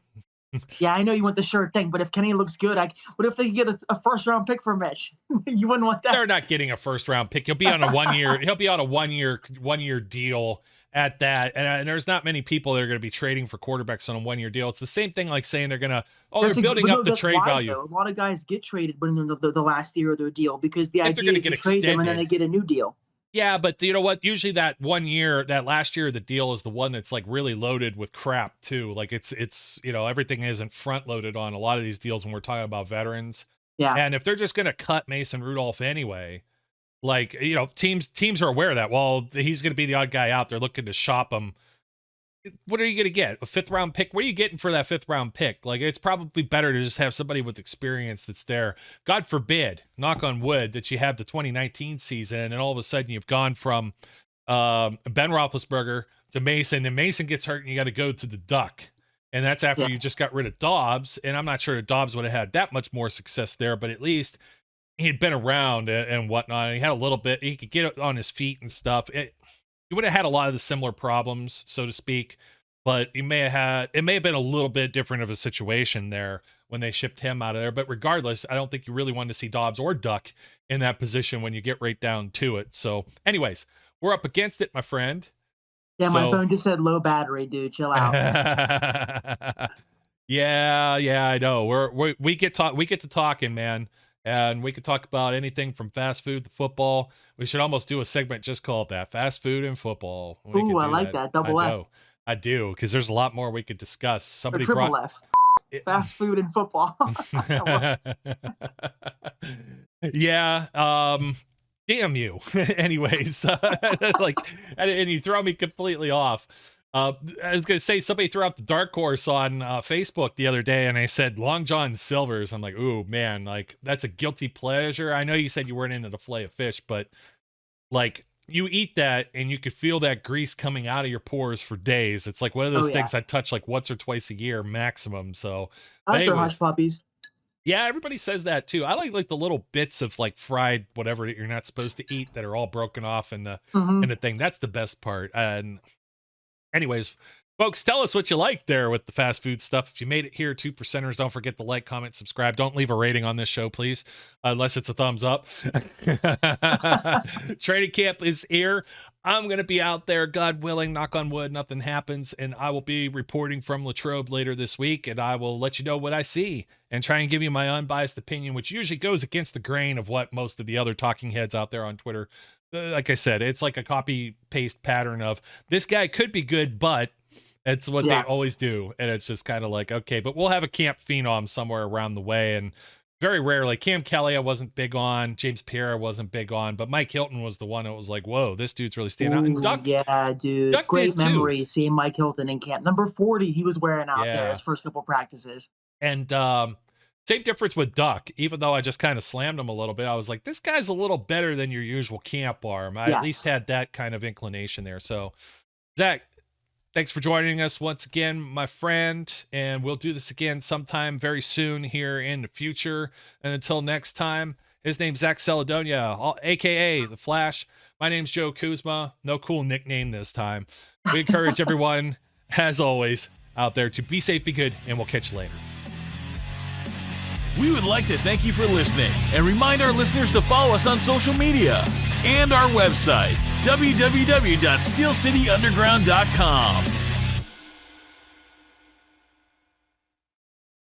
Yeah, I know you want the shirt thing, but if Kenny looks good, what if they get a first round pick for Mitch? You wouldn't want that. They're not getting a first round pick. He'll be on a 1 year. He'll be on a one year deal at that. And there's not many people that are going to be trading for quarterbacks on a 1-year deal. It's the same thing like saying they're going to, they're building up the trade value. Though. A lot of guys get traded when the last year of their deal because the idea is to trade them and then they get a new deal. Yeah, but you know what? Usually that 1 year, that last year of the deal is the one that's like really loaded with crap too. Like it's everything isn't front loaded on a lot of these deals when we're talking about veterans. Yeah. And if they're just going to cut Mason Rudolph anyway, like, teams are aware of that. Well, he's going to be the odd guy out there looking to shop him. What are you going to get? A 5th round pick? What are you getting for that 5th round pick? Like, it's probably better to just have somebody with experience that's there. God forbid, knock on wood, that you have the 2019 season and all of a sudden you've gone from Ben Roethlisberger to Mason, and Mason gets hurt and you got to go to the Duck. And that's after you just got rid of Dobbs. And I'm not sure that Dobbs would have had that much more success there, but at least he had been around and whatnot. And he had a little bit, he could get on his feet and stuff. He would have had a lot of the similar problems, so to speak, but it may have been a little bit different of a situation there when they shipped him out of there. But regardless, I don't think you really wanted to see Dobbs or Duck in that position when you get right down to it. So anyways, we're up against it, my friend. Yeah, my phone just said low battery, dude. Chill out. Yeah, I know. We get to talking, man. And we could talk about anything from fast food to football. We should almost do a segment just called that, fast food and football. Ooh, I like that. Double F. I do, because there's a lot more we could discuss. Somebody triple F. Fast food and football. Yeah. Damn you. Anyways, and you throw me completely off. I was going to say, somebody threw out the dark horse on Facebook the other day, and I said Long John Silver's. I'm like, ooh, man, like, that's a guilty pleasure. I know you said you weren't into the fillet of fish, but like, you eat that and you could feel that grease coming out of your pores for days. It's like one of those things I touch like once or twice a year maximum. So I like their hush puppies. Yeah, everybody says that too. I like the little bits of like fried whatever that you're not supposed to eat that are all broken off in the in the thing. That's the best part. And anyways, folks, tell us what you like there with the fast food stuff. If you made it here, 2%ers, don't forget to like, comment, subscribe. Don't leave a rating on this show, please, unless it's a thumbs up. Training camp is here. I'm going to be out there, God willing, knock on wood, nothing happens, and I will be reporting from Latrobe later this week, and I will let you know what I see and try and give you my unbiased opinion, which usually goes against the grain of what most of the other talking heads out there on Twitter. Like I said, it's like a copy-paste pattern of, this guy could be good, but it's what they always do. And it's just kind of like, okay, but we'll have a camp phenom somewhere around the way. And very rarely, Cam Kelly I wasn't big on, James Pierre I wasn't big on, but Mike Hilton was the one that was like, whoa, this dude's really standing out. And Duck, dude. Duck Great memory seeing Mike Hilton in camp. Number 40 he was wearing out there his first couple practices. And same difference with Duck. Even though I just kind of slammed him a little bit, I was like, this guy's a little better than your usual camp arm. I at least had that kind of inclination there. So, Zach, thanks for joining us once again, my friend. And we'll do this again sometime very soon here in the future. And until next time, his name's Zach Celadonia, a.k.a. The Flash. My name's Joe Kuzma. No cool nickname this time. We encourage everyone, as always, out there to be safe, be good, and we'll catch you later. We would like to thank you for listening and remind our listeners to follow us on social media and our website, www.steelcityunderground.com.